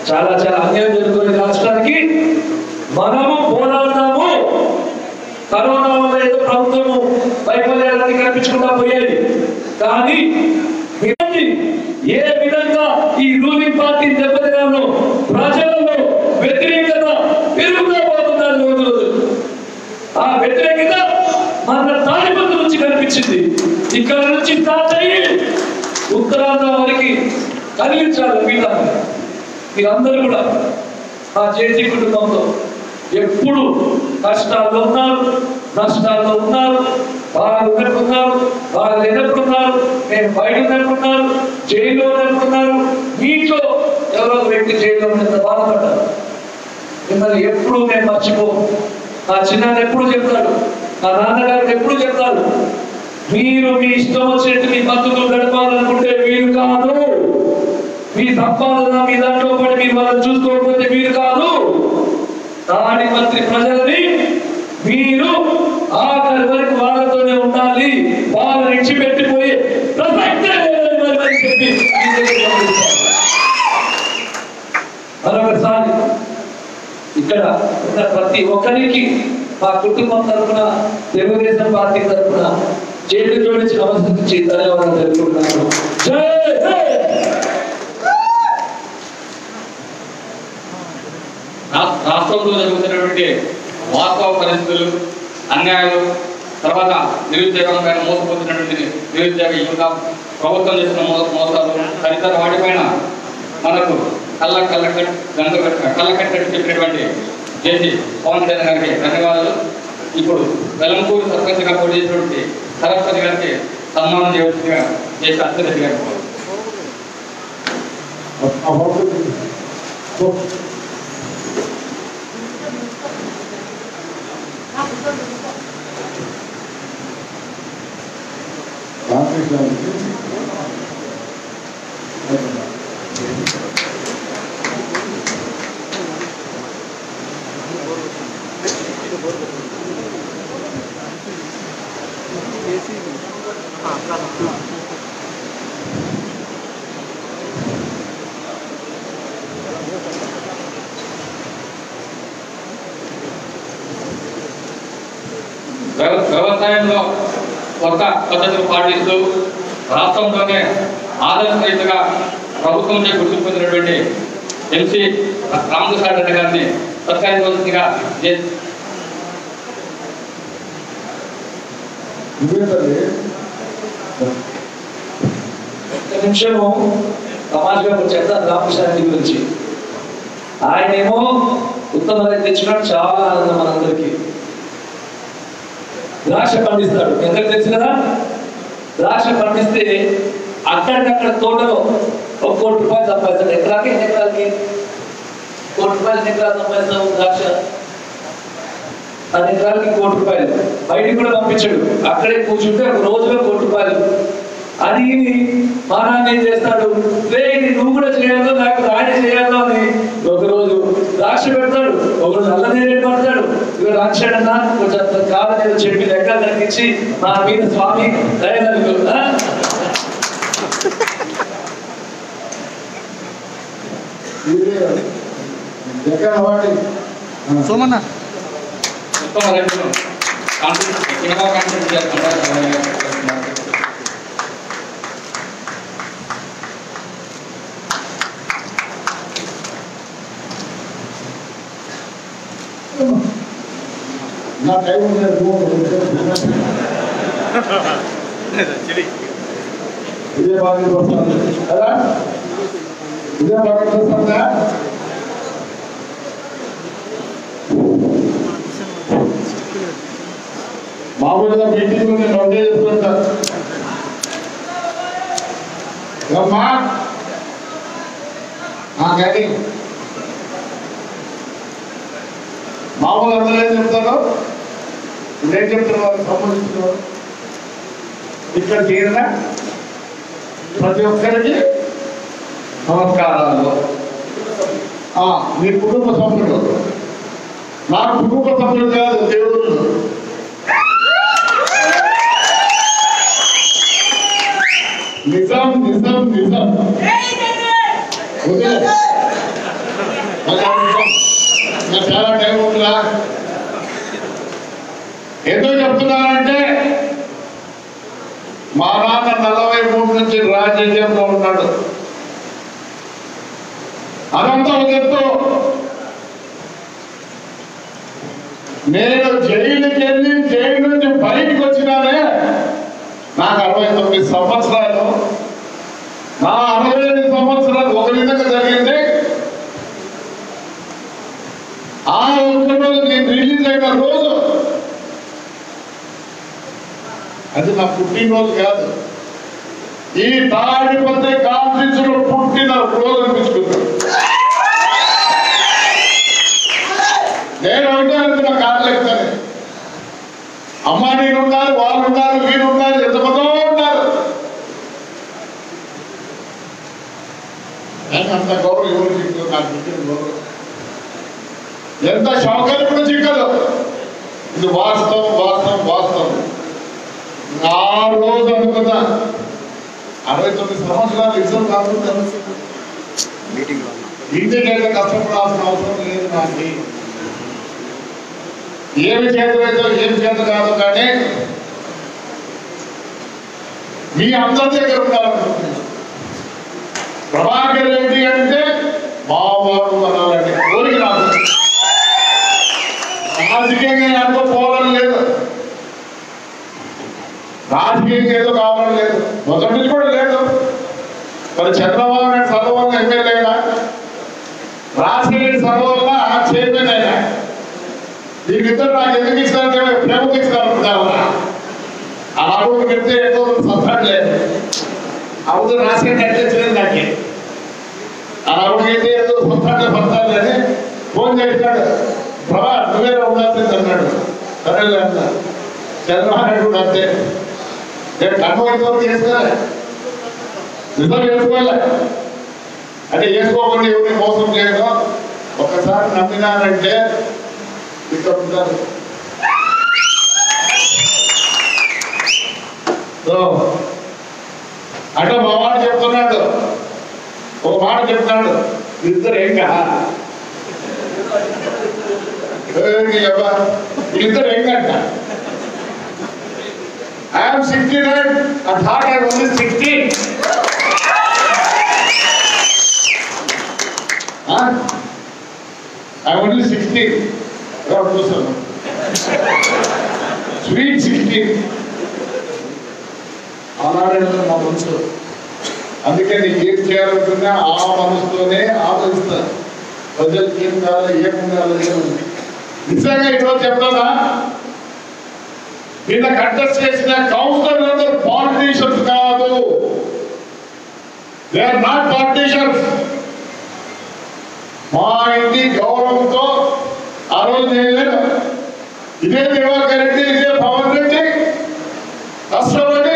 చాలా చాలా అన్యాయం జరుగుతుంది రాష్ట్రానికి. మనము పోరాడతాము. కరోనా వల్ల ఏదో ప్రభుత్వము వైఫల్యాలన్నీ కనిపించకుండా పోయేది, కానీ ఏ విధంగా ఈ రూలింగ్ పార్టీ దెబ్బతిన్నాను ప్రజలలో వ్యతిరేకత పెరుగుతూ పోతున్నారు రోజు రోజు. ఆ వ్యతిరేకత మన తాడిపత్రి నుంచి కనిపించింది. ఇక్కడ నుంచి స్టార్ట్ అయ్యి ఉత్తరాంధ్ర వరకు కలిగించాలి. మీరందరూ కూడా ఆ జేసీ కుటుంబంలో ఎప్పుడు కష్టాల్లో ఉన్నారు, నష్టాల్లో ఉన్నారు, బాగా ఉన్నట్టున్నారు, బాగా లేనట్టున్నారు, నేను బయట ఉన్నట్టున్నారు, జైల్లో ఉన్నట్టున్నారు. మీతో ఎవరో వ్యక్తి జైల్లో ఉన్నంత బాధపడ్డారు. మిమ్మల్ని ఎప్పుడు నేను మర్చిపోను. నా చిన్నాన్ని ఎప్పుడు చెప్తాడు, నా నాన్నగారికి ఎప్పుడు చెప్తాడు, మీరు మీ ఇష్టం వచ్చినట్టు మీ బతుకులు గడపాలనుకుంటే వీలు కాదు. మీ సంపాదన మీ దాంట్లో పడి మీరు వాళ్ళని చూసుకోకపోతే వీలు కాదు. తాడిపత్రి ప్రజలని మీరు ఆఖరి వరకు వాళ్ళతోనే ఉండాలి, వాళ్ళని ఇచ్చిపెట్టిపోయి ప్రసక్తే లేదని చెప్పి మరొకసారి ఇక్కడ ఉన్న ప్రతి ఒక్కరికి మా కుటుంబం తరఫున, తెలుగుదేశం పార్టీ తరఫున చేతులు జోడించి నమస్కరించి ధన్యవాదాలు తెలుపుతున్నాను. జై జై. రాష్ట్రంలో జరుగుతున్నటువంటి వాస్తవ పరిస్థితులు, అన్యాయాలు, తర్వాత నిరుద్యోగం పైన మోసపోతున్నటువంటి నిరుద్యోగ యువత, ప్రభుత్వం చేసిన మోసాలు తదితర వాటిపైన మనకు కళ్ళకట్టట్టు చెప్పినటువంటి జేసీ పవన్ కళ్యాణ్ గారికి ధన్యవాదాలు. ఇప్పుడు వెలంపూర్ సర్పంచ్గా పోటీ చేసినటువంటి సరస్వతి గారికి సన్మానం చేయవలసిందిగా జేసీ అత్తిరెడ్డి గారికి వ్యవసాయంలో కొత్త పద్ధతులు పాటిస్తూ రాష్ట్రంలోనే ఆదర్శరీతిగా ప్రభుత్వం గుర్తింపు పొందినటువంటి ఎంసీ రామకృష్ణ రెడ్డి గారిని సత్కారించవలసిందిగా నిమిషము సమాజంగా చెప్తాను రామకృష్ణ రెడ్డి గురించి. ఆయనేమో ఉత్తమ రైతు తెచ్చినాడు, చాలా ఆనందం మనందరికీ. ద్రాక్ష పండిస్తాడు, ఎందుకు తెలుసు కదా. ద్రాక్ష పండిస్తే అక్కడికక్కడ తోటలో 1 కోటి రూపాయలు సంపాదిస్తాడు. ఎకరాకి 1 కోటి రూపాయలు సంపాదిస్తావు ద్రాక్ష. 10 ఎకరాలకి 1 కోటి రూపాయలు. బయటికి కూడా పంపించాడు, అక్కడే కూర్చుంటే ఒక రోజులో 1 కోటి రూపాయలు. అది మా నాన్న ఏం చేస్తాడు, ఇది నువ్వు కూడా చేయాలో నాకు ఆయన చేయాలో అని ఒకరోజు ద్రాక్ష పెడతాడు, ఒకరోజు నల్లనేరేడు పడతాడు. ఇక రాక్షడన్నా కొంచెం కాదని చెప్పి లెక్క తగ్గించి నా మీద స్వామి దయగలుగు సోమన్న ఉత్తమ రైతులు నా టైం ఇదే బాగా వస్తుంది కదా, ఇదే బాగా వస్తుందా. మామూలుగా మీటింగ్ నేను రెండే చెప్తుంటాను అమ్మా కానీ మామూలు అందరూ ఏం చెప్తారు, నేను చెప్తున్న వాళ్ళకి సంబంధించిన ఇక్కడ చేరిన ప్రతి ఒక్కరికి నమస్కారాలు. మీ కుటుంబ సభ్యులు, నా కుటుంబ సభ్యులు కాదు, దేవుడు. నిజం నిజం నిజం చాలా టైం ఉంటుందా? ఎందుకు చెప్తున్నానంటే మా నాన్న 43 నుంచి రాజకీయంలో ఉన్నాడు. అదంతా చెప్తూ నేను జైలుకి వెళ్ళి జైలు నుంచి బయటికి వచ్చినానే నాకు 69 సంవత్సరాలు. నా 65 సంవత్సరాలు ఒక విధంగా జరిగింది. ఆ ఒక్క రోజు నేను రిలీజ్ అయిన రోజు అది నా పుట్టినరోజు కాదు, ఈ తాడిపత్రి కాన్ఫరెన్స్ లో పుట్టిన రోజు అనిపించుకున్నాను. నేను ఒకటే అనుకున్న కార్యక్రమం అమ్మ నేను ఉన్నారు, వాళ్ళు ఉన్నారు, వీరు ఉన్నారు, ఎంతమందో ఉన్నారు. అంత గౌరవం ఎవరు చిక్కదు, నాకు పుట్టిన గౌరవం ఎంత షాకర్ కూడా చిక్కదు. ఇది వాస్తవం వాస్తవం వాస్తవం. ఆ రోజు అనుకున్నా 69 సంవత్సరాలు ఇష్టం కాకుండా ఇంటికైతే కష్టపడాల్సిన అవసరం లేదు. నాకు ఏమి చేతలైతే ఏమి చేత కాదు, కానీ మీ అందరి దగ్గర ఉండాలనుకుంటున్నాను. ప్రభాకర్ రెడ్డి అంటే మావాడు అనాలంటే కోరిక నాకు. రాజకీయంగా ఎంతో పోవడం లేదు, రాజకీయంగా ఏదో కావడం లేదు, మొదటి నుంచి కూడా లేదు. మరి చంద్రబాబు నాయుడు సర్వల్ల ఎమ్మెల్యే అయినా, రాజశేఖర్ సర్వల్ల చైర్మన్ అయినా, వీళ్ళిద్దరు నాకు ఎందుకు ఇస్తారంటే ప్రేమకు ఇస్తారనుకుంటారు. ఆ రాబోకు పెడితే ఎక్కువ సత్తాడు లేదు. అవును రాజశేఖర్ అంటే చేయదు నాకే. ఆ రాబోకి అయితే ఏదో సత్తాడు అని ఫోన్ చేసినాడు. ప్రభా నువ్వే ఉండాల్సింది అన్నాడు. సరేలే అన్న. చంద్రబాబు నాయుడు కూడా అంతే. నేను కన్వర్ట్ చేసుకోలే, నిజం చేసుకోలే అంటే వేసుకోకుండా ఎవరిని మోసం చేయదు. ఒక్కసారి నమ్మినానంటే ఇక్కడ ఉంటారు. అంటే మా మాట చెప్తున్నాడు, ఒక మాట చెప్తున్నాడు, ఇద్దరు ఏంగా వీళ్ళిద్దరు ఏంగంట. I am 69 and heart I am only 60. I am only 60. Sweet 60. ఆనాడు మా మనసు. అందుకే నీకు ఏం చేయాలనుకున్నా ఆ మనసుతోనే ఆలోచిస్తాను. ప్రజలకు ఏం కావాలి, ఏముండాలి, ఏముంది. నిజంగా ఈరోజు చెప్తానా, నిన్న కంటెస్ట్ చేసిన కౌన్సిలర్లందరూ పాలిటీషియన్స్ కాదు. They are not politicians. మా ఇంటి గౌరవంతో ఆ రోజు నేను ఇదే దివాకర్ రెడ్డి, ఇదే పవన్ రెడ్డి కష్టపడి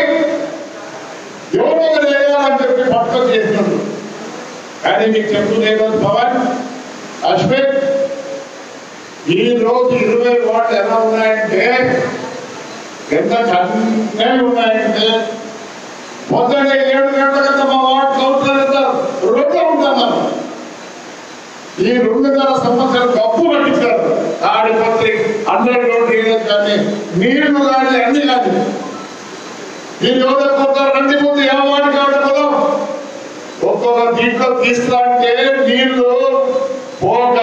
ఎవరో వేయాలని చెప్పి పట్టుకొని చేసినాడు. కానీ మీకు చెప్తున్నా పవన్, అశ్విన్, ఈ రోజు 20 వార్డులు ఎలా ఉన్నాయంటే, ఎంత కన్నెలు ఉన్నాయంటే, పొద్దున్న 7 గంటల మా వార్డు కౌన్సిలర్ రోడ్లో ఉంటున్నాను. ఈ 2.5 సంవత్సరాలు గప్పు పట్టించారు. తాడిపత్రి అందరి రోడ్డు ఏదైతే కానీ నీళ్లు కానీ అన్ని కానీ మీరు ఎవరో కొంత రండి ముందు ఏ వార్డు కావడం ఒక్కొక్క దీంట్లో తీసుకుంటే నీళ్లు పోక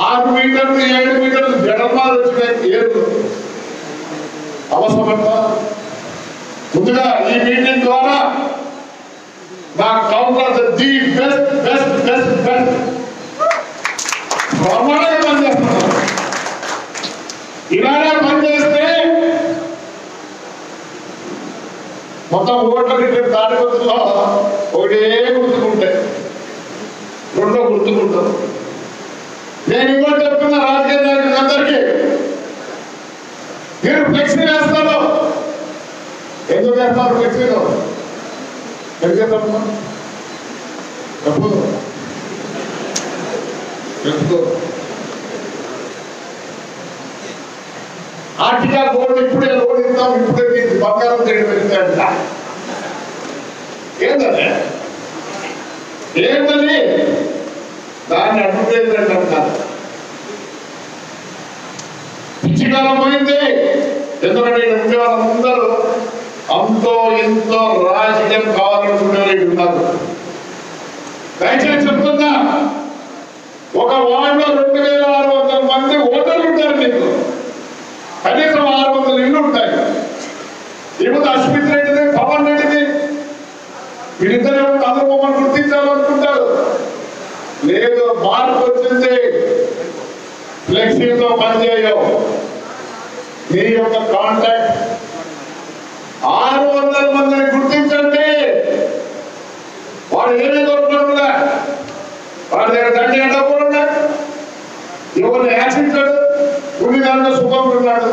6 మీటర్లు 7 మీటర్లు జడమాలు వచ్చినాయి. ఏళ్ళు అవసరమంట. ముందుగా ఈ మీటింగ్ ద్వారా నా councillor the best best best best బ్రహ్మాండంగా పనిచేస్తున్నారు. ఇలానే పనిచేస్తే మొత్తం ఓట్ల రిటర్న్ తాడిపత్రిలో ఒకటే గుర్తుకుంటాయి, రెండో గుర్తుకుంటారు. నేను ఇంకోటి చెప్తున్నా రాజకీయ నాయకులందరికీ, మీరు ఫ్లెక్సీ వేస్తారు. ఎందుకు వేస్తారు ఫ్లెక్సీలో? ఎందుకు వేస్తారమ్మా? చెప్పు చెప్పుకో. ఆ ఆర్టికల్ గోల్డ్ ఇప్పుడే లోన్ ఇస్తాం, ఇప్పుడే మీకు బంగారం తిరిగి పెడతాడంట. ఏంటంటే ఏంటని దాన్ని అడ్వర్టైజ్మెంట్ అంటారు. పిచ్చికాలం పోయింది. ఎందుకంటే ఉండే వాళ్ళందరూ అంతో ఎంతో రాజకీయం కావాలనుకునే ఉన్నారు. దయచేసి చెప్తున్నా, ఒక వార్డులో 2600 మంది ఓటర్లు ఉంటారు. మీకు కనీసం 600 ఇళ్ళు ఉంటాయి. ఇప్పుడు అశ్విత్ రెడ్డిని, పవన్ రెడ్డిని వీళ్ళిద్దరు అందరూ మమ్మల్ని గుర్తించాలనుకుంటారు. లేదు, మార్పు వచ్చింది. ఫ్లెక్సీతో పనిచేయవు. మీ యొక్క కాంటాక్ట్ 600 మందిని గుర్తించండి. వాడు ఏమీ కోరుకుంటున్నా, వాడి దగ్గర తండ్రి డబ్బులు ఉన్నాయి, ఎవరిని యాక్సిడెంట్ ఉన్ని దాంట్లో సుఖం ఉన్నాడు.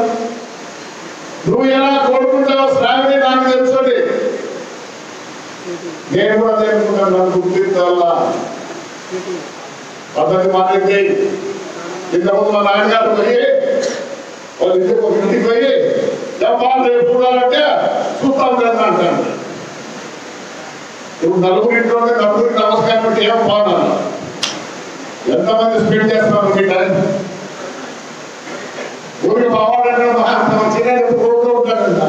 నువ్వు ఎలా కోరుకుంటావో శ్రావణి నాకు తెలుస్తుంది. నేను కూడా తెలుసుకుంటాను. నన్ను గుర్తించాలా పద్ధతి మారింది. ఇంతకుముందు మా నాన్నగారు పోయి వాళ్ళ ఇంటికి ఒక ఇంటికి పోయి చెప్పాలి రేపు చూడాలంటే చూస్తాం కదా అంటాను. ఇప్పుడు నలుగురింట్లోనే నలుగురికి నమస్కారం అంటే ఏం బాగున్నాను. ఎంతమంది స్పెండ్ చేస్తున్నారు మీ టైం? ఊరికి బావాలంటే చిన్న రోడ్లో ఉంటాడంట.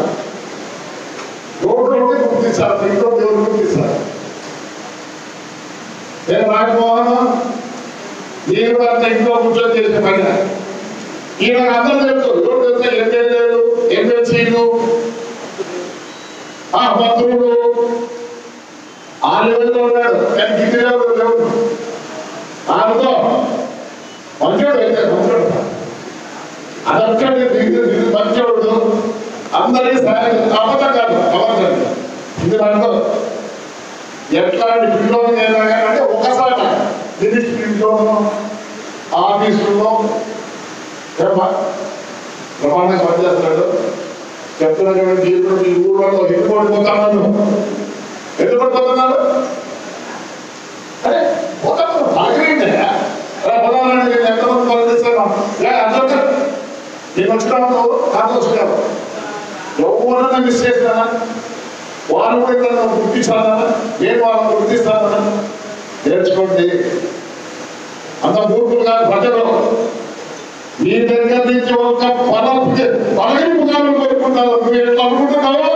రోడ్లో ఉంటే గుర్తిస్తారు, ఇంట్లో దేవుడు గుర్తిస్తారు. నేను రాకపోవాను, నేను కూడా అంత ఇంట్లో కూర్చొని చేసిన పని. ఈయన అందరూ తెలుసు. ఎవరు తెలుసా? ఎమ్మెల్యేలు, ఎమ్మెల్సీలు, మంత్రులు ఆ లెవెల్లో ఉన్నాడు. కానీ గిడ్డి లెవెల్ లేవు. ఆయనతో మంచోడు అయితే మంచోడు, అదొక్కటి దిగు మంచోడు. అందరికీ సహాయం అబద్ధం కాదు, అబద్ధం ఇది మనతో ఎట్లాంటి పిల్లలు అంటే ఒకసారి మినిస్ట్రీలోనూ ఆఫీసుల్లో ప్రమాణంగా పనిచేస్తున్నాడు. చెప్తున్నాడు ఇప్పుడు మీ ఊళ్ళో ఎందుకు పడిపోతున్నాను, ఎందుకు పడిపోతున్నారు? అరే పోతాను బాగా పదాలండి. నేను ఎంతమంది పనిచేస్తాను అందరూ నేను వచ్చినాను, నాకు వచ్చినాను. ఎవరన్నా మిస్ చేస్తానా? వాళ్ళు కూడా నన్ను గుర్తిస్తానా? నేను వాళ్ళని గుర్తిస్తానా? నేర్చుకోండి. అంత మూర్ఖులు కాదు ప్రజలు. మీ దగ్గర నుంచి ఒక పలగింపు కాలం కోరుకుంటారు. నువ్వు ఎట్లా అనుకుంటున్నావు?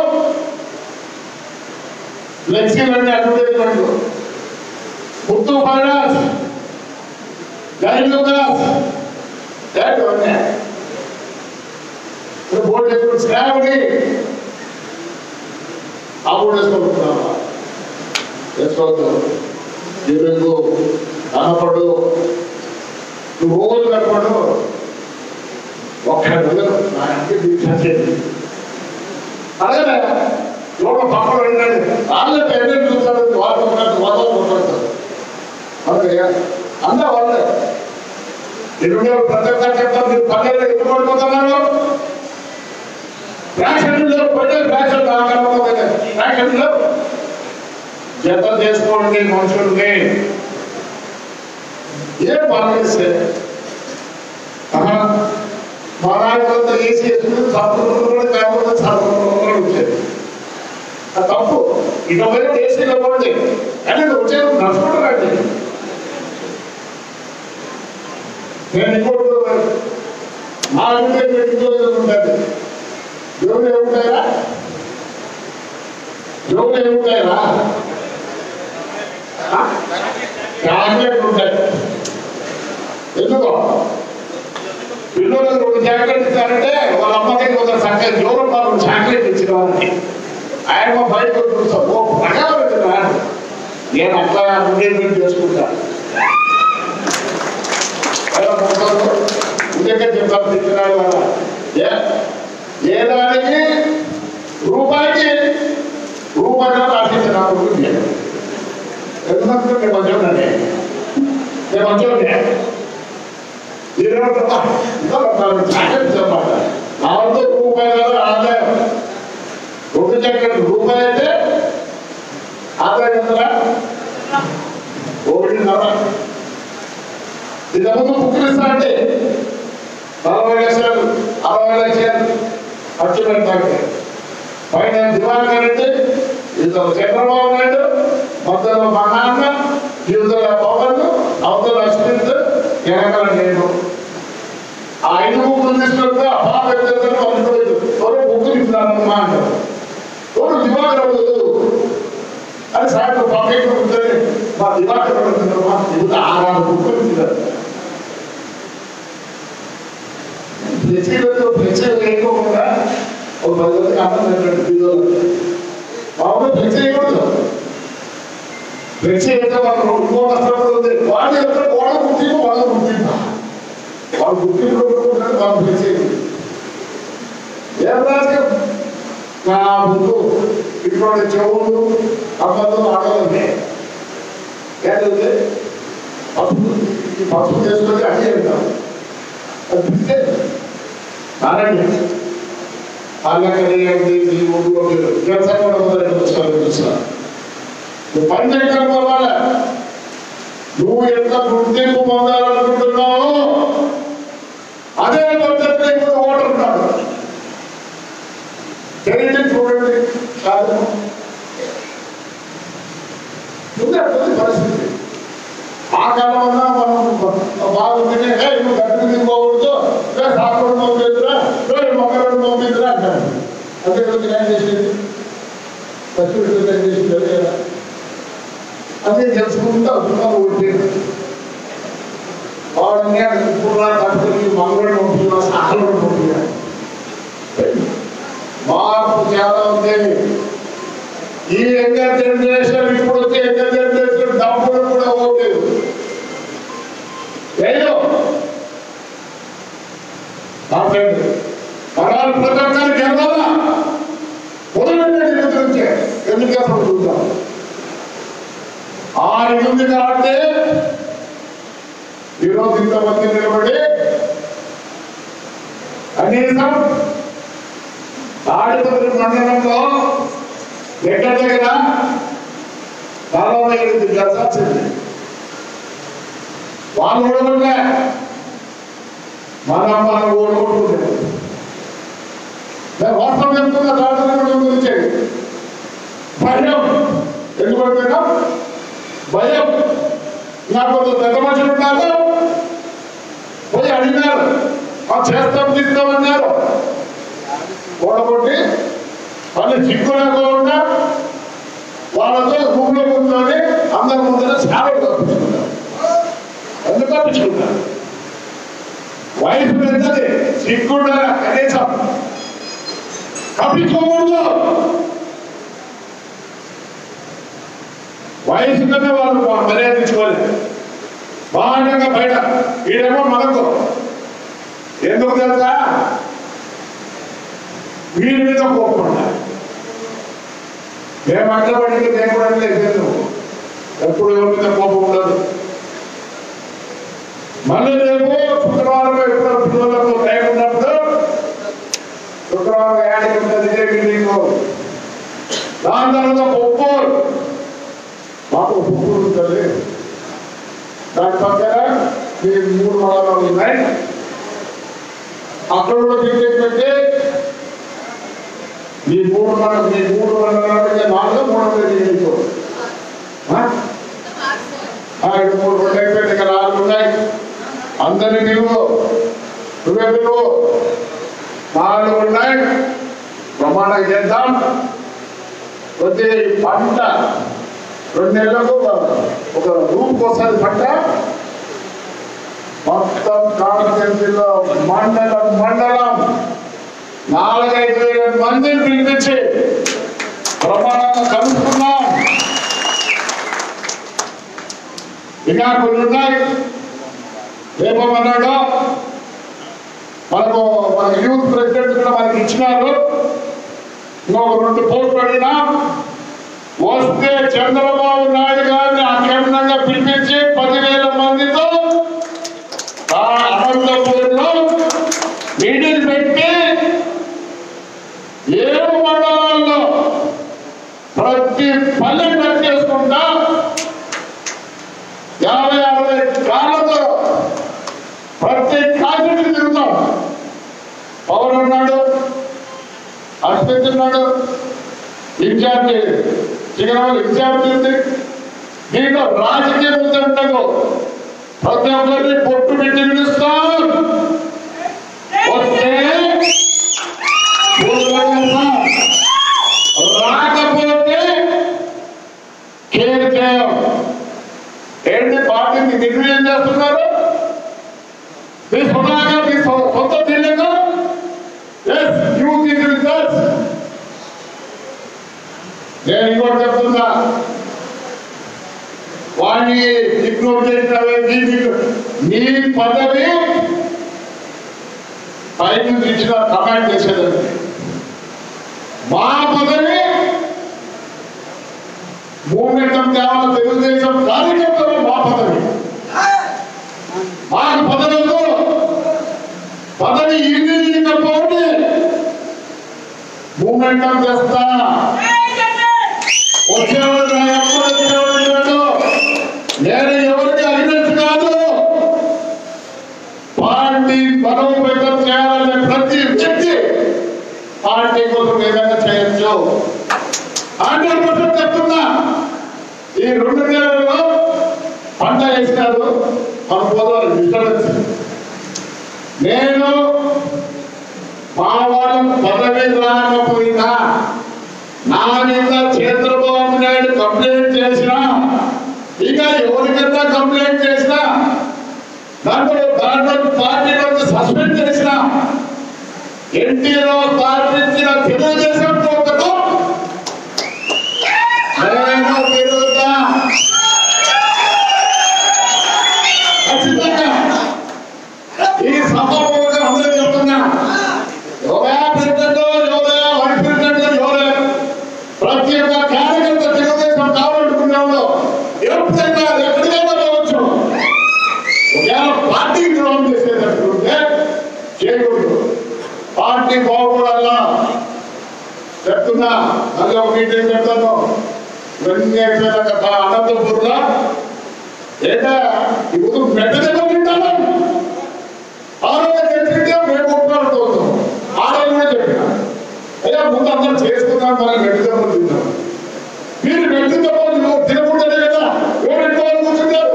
ఫ్లెక్సీలన్నీ అడ్వర్టైజ్మెంట్లు, ముత్తు ఫైనాన్స్, బోర్డు వేసుకుని శ్రావణి ఆ బోర్డు వేసుకుంటున్నావా? వేసుకోవద్దు. నువ్వు కనపడు, నువ్వు రోజు కనపడు. ఒక్క నాకు దీక్ష అలాగే ఎవరో పక్కన వెళ్ళండి. వాళ్ళే పేమెంట్ చూస్తాడు, వాళ్ళు కొట్లాడతారు. అలాగే అంతా వాళ్ళే. ఇరవై ప్రతి ఒక్కరు చెప్తారు, మీరు పల్లెల్లో ఎందుకు పడిపోతున్నారు? ఫ్యాషన్లో పోతే ఫ్యాషన్ రాగలపోతే ఫ్యాషన్లో జత చేసుకోండి మనుషుల్ని. ఏం బాధేస్తే మా నాయకులంతా ఏసీ వేసుకుని సంపూర్ణ కాకపోతే సంపూర్ణ వచ్చేది. అది తప్పు. ఇకపోతే ఏసీలో పోండి కానీ వచ్చేది నడుచుకుంటారండి. నేను ఇంకోటి మా ఇంట్లో ఉంటుంది. ఎవరు ఏముంటాయరా? ఎవరు ఏముంటాయరా? చాక్లెట్లు ఉంటాయి. ఎందుకో పిల్లలకు 2 చాక్లెట్ ఇస్తారంటే వాళ్ళ అమ్మకి ఒక చక్కగా జోరం వాళ్ళు చాక్లెట్ ఇచ్చిన వాళ్ళకి ఆయన బయటకు చూస్తాం. ఓ ప్రకారం పెట్టినా నేను అట్లా ఎంగేజ్మెంట్ చేసుకుంటా. ఉదయంగా చెప్తాను తింటున్నాడు కదా. ఏ దానికి రూపాయికి ఆశించినప్పుడు ఎందుకంటే నేను మంచోడే, నేను మంచోడే. చాక్లెట్ చెప్పమాట నాతో రూపాయలు కదా ఆదాయం. 2 చాక్లెట్ రూపాయలు అయితే ఆదాయం ఎంతరా? 1.5. ఇంతకుముందు బుక్కులు ఇస్తా అంటే 40 లక్షలు 60 లక్షలు ఖర్చు పెడతాడు. పైన దివాకర్ రెడ్డి, ఇద్దరు చంద్రబాబు నాయుడు, మధ్యలో మా నాన్న, యువతల పవన్, అవతల అశ్విత్, వెనకాల నేను. ఆ 5 బుక్కులు తీసుకెళ్తే ఆ పాప ఎవరో బుక్కులు ఇస్తున్నానమ్మా అంటారు. ఎవరు దివాకర్ అది సాయంత్రం పక్కకి ఉంటుంది. మా దివాకర్ అడుగుతున్నామా యువత 6 బుక్కులు ఇస్తున్నారు. ఫ్లెక్సీ వేయకోకుండా ఒక 10 మందికి అన్నం పెట్టండి పిల్లలు. మామూలు ఫ్లెక్సీ వేయకూడదు. ఫ్లెక్సీ అయితే వాళ్ళు ఇంకో కష్టపడి ఉంది. వాళ్ళు ఎక్కడ వాళ్ళ గుర్తింపు వాళ్ళ గుర్తింపు వాళ్ళు గుర్తింపు వాళ్ళు ఫ్లెక్సీ ఏం రాజకీయం నా ముందు ఇటువంటి చెవులు అమ్మలు ఆడవాళ్ళని ఏంటంటే పసుపు చేసుకొని అన్నీ వెళ్తాం. అది పిస్తే నారాయణ అల్లకది ఈ ఊళ్ళో వ్యవసాయం చూస్తున్నా. నువ్వు పని చేయడం వల్ల నువ్వు ఎంత గుర్తింపు పొందాలనుకుంటున్నావు అదే పద్ధతిలో ఇప్పుడు ఓటర్ ఉన్నాడు. తెలియదు చూడండి కాదు పరిస్థితి. ఆ కాలంలో మనం బాగుంది నువ్వు గడ్డి తీసుకోకూడదు, సాకుడు పంపిద్దురా, మొక్కలను పంపిద్దురా అంటాడు. అదే రోజు ఏం చేసేది ఫస్ట్ ఏం చేసింది కదా అదే తెలుసుకుంటూ అవుతున్నారు. ఓటేది వాడనే ఇప్పుడు కట్టుకుని మంగళ పంపినా సాకులు పంపినా మార్పు చాలా ఉండేది. ఈ యంగర్ జనరేషన్ ఇప్పుడు వచ్చే యంగర్ జనరేషన్ డబ్బులు కూడా ఓట్లేదు. ఏదో పడాలి ప్రతి ఒక్కరికి గెలవాలా మొదలెట్టండి ఎదురుంచే ఎన్నికలు చూద్దాం. ఆ ఎదురు కాబట్టి ఈరోజు ఇంతమంది నిలబడి కనీసం తాడిపత్రి మండలంలో ఎక్కడ దగ్గర 48 గెలిచాల్సింది. వాళ్ళు ఓడగొట్లే మనం ఓడగొట్టుకుంటే వాస్తవం చెప్తున్నా. తాడిపత్రి గురించి భయం ఎందుకంటేనా భయం. నాకు కొంత పెద్ద మనుషులు ఉన్నారు పోయి అడిగినారు, చేస్తాం తీస్తామన్నారు. ఓడగొట్టి వాళ్ళు చిక్కు లేకుండా వాళ్ళతో రూమ్ లో కూర్చొని అందరి ముందర సేవలు తప్పించుకుంటారు. ఎందుకు తప్పించుకుంటారు? వయసు పెద్దది, చిక్కుండా కనీసం తప్పించుకోకూడదు. వయసు కన్నా వాళ్ళు మర్యాద ఇచ్చుకోలేదు. బాగా బయట వీడేమో మనకు ఎందుకు తెలుసా వీడి మీద కోపకుండా మేము అడ్డపడి నేను కూడా లేదు. ఎప్పుడు ఎవరి మీద కోపం ఉండదు. మళ్ళీ రేపు శుక్రవారం ఎప్పుడు పిల్లలకు టైం ఉన్నప్పుడు శుక్రవారం యాడికి ఉంటుంది మీటింగ్. దాని తర్వాత పొప్పూరు మాకు పొప్పూరు ఉంటుంది. దాని పక్కన మీ 3 మండలాలు ఉన్నాయి. అక్కడ కూడా టికెట్ పెట్టి మీ 3 మండలాలకి 4 3 అయిపోయింది. ఇక్కడ 6 ఉన్నాయి. అందరినీ నువ్వే పిలువు. 4 ఉన్నాయి. ప్రమాణం చేద్దాం. ప్రతి పంట 2 నెలలకు ఒక రూమ్ కోసం పంట మొత్తం కాన్స్టిట్యూన్సీలో మండలం 4-5 వేల మందిని పిలిపించి ప్రమాణంగా కలుపుకున్నాం. ఇంకా కొన్ని ఉన్నాయి. రేపమన్నాడు మన యూత్ ప్రెసిడెంట్ కూడా మనకి ఇచ్చినారు. ఇంకొక 2 పోస్టులు అడిగినా వస్తే చంద్రబాబు నాయుడు గారిని అఖండంగా పిలిపించి 10,000 మందితో అనంతపూర్లో మీటింగ్ పెట్టి 7 మండలాల్లో ప్రతి పల్లె టచ్ చేసుకుంటా 50-60 కార్లతో ప్రతి కాశీకి తిరుగుతాం. కూర్చున్నాడు ఇన్ఛార్జి చిగరాలు ఇన్ఛార్జి ఉంది. దీంట్లో రాజకీయం ఉండదు. ప్రతి ఒక్కరిని పొట్టు పెట్టి పిలుస్తాం. వస్తే రాకపోతే కేర్ చేయం. ఏంటి పార్టీని నిర్ణయం చేస్తున్నారు? మీ సొంతంగా మీ సొంత జిల్లాగా నేను ఇంకోటి చెప్తున్నా, వాడిని ఇగ్నోర్ చేసినవే. నీ పదవి పై నుంచి ఇచ్చిన కమాండ్ చేసేదండి. మా పదవి మూమెంటం తేవాలి. తెలుగుదేశం కార్యకర్తలు మా పదవి. మాకు పదవులతో పదవి ఇకపోతే మూమెంటం చేస్తా. వచ్చేవాడు నేను ఎవరికి అగ్రెస్ కాదు. పార్టీ బలోపేతం చేయాలనే ప్రతి వ్యక్తి పార్టీ కోసం ఏదైనా చేయొచ్చు. 100% చెప్తున్నా. ఈ 2 నెలల్లో పంట వేసినారు మన పోదారు డిస్టర్బెన్స్. నేను మా వాళ్ళకు పదవి రాకపోయినా నా మీద చంద్రబాబు నాయుడు కంప్లైంట్ చేసినా, ఇంకా ఎవరికైనా కంప్లైంట్ చేసినా, దాంట్లో పార్టీ నుంచి సస్పెండ్ చేసినా, ఎన్టీలో స్థాపించిన తెలుగుదేశం కోటకు నేను తిరుగుతా. ఖచ్చితంగా ఈ సభలో అందరూ చెప్తున్నా, యోగా ప్రెసిడెంట్, యోగా వైస్ ప్రెసిడెంట్, యోగా ప్రతి ఒక్క కార్యకర్త తెలుగుదేశం కావాలనుకున్నాడు. ఎప్పుడైనా ఎక్కడికైనా పోవచ్చు. ఒకవేళ పార్టీ ద్రోహం చేసేటట్టుంటే చేయకూడదు. పార్టీ బాగుపడాలా చెప్తున్నా. మళ్ళీ ఒక మీటింగ్ చెప్తాను. ఇవన్నీ అయిపోయినాక అనంతపూర్లో ఏదా ఇప్పుడు మెట్ట దగ్గర తింటాను. ఆ రోజు చెప్పింటే మేము కొట్లాడుతాం. ఆ రోజు కూడా చెప్పిన అయ్యా ముందు అందరూ చేసుకున్నాం, మళ్ళీ మెట్ట దగ్గర తింటాం. మీరు మెట్ట దగ్గర తినకూడదే కదా. ఎవరు ఇంట్లో కూర్చుంటారు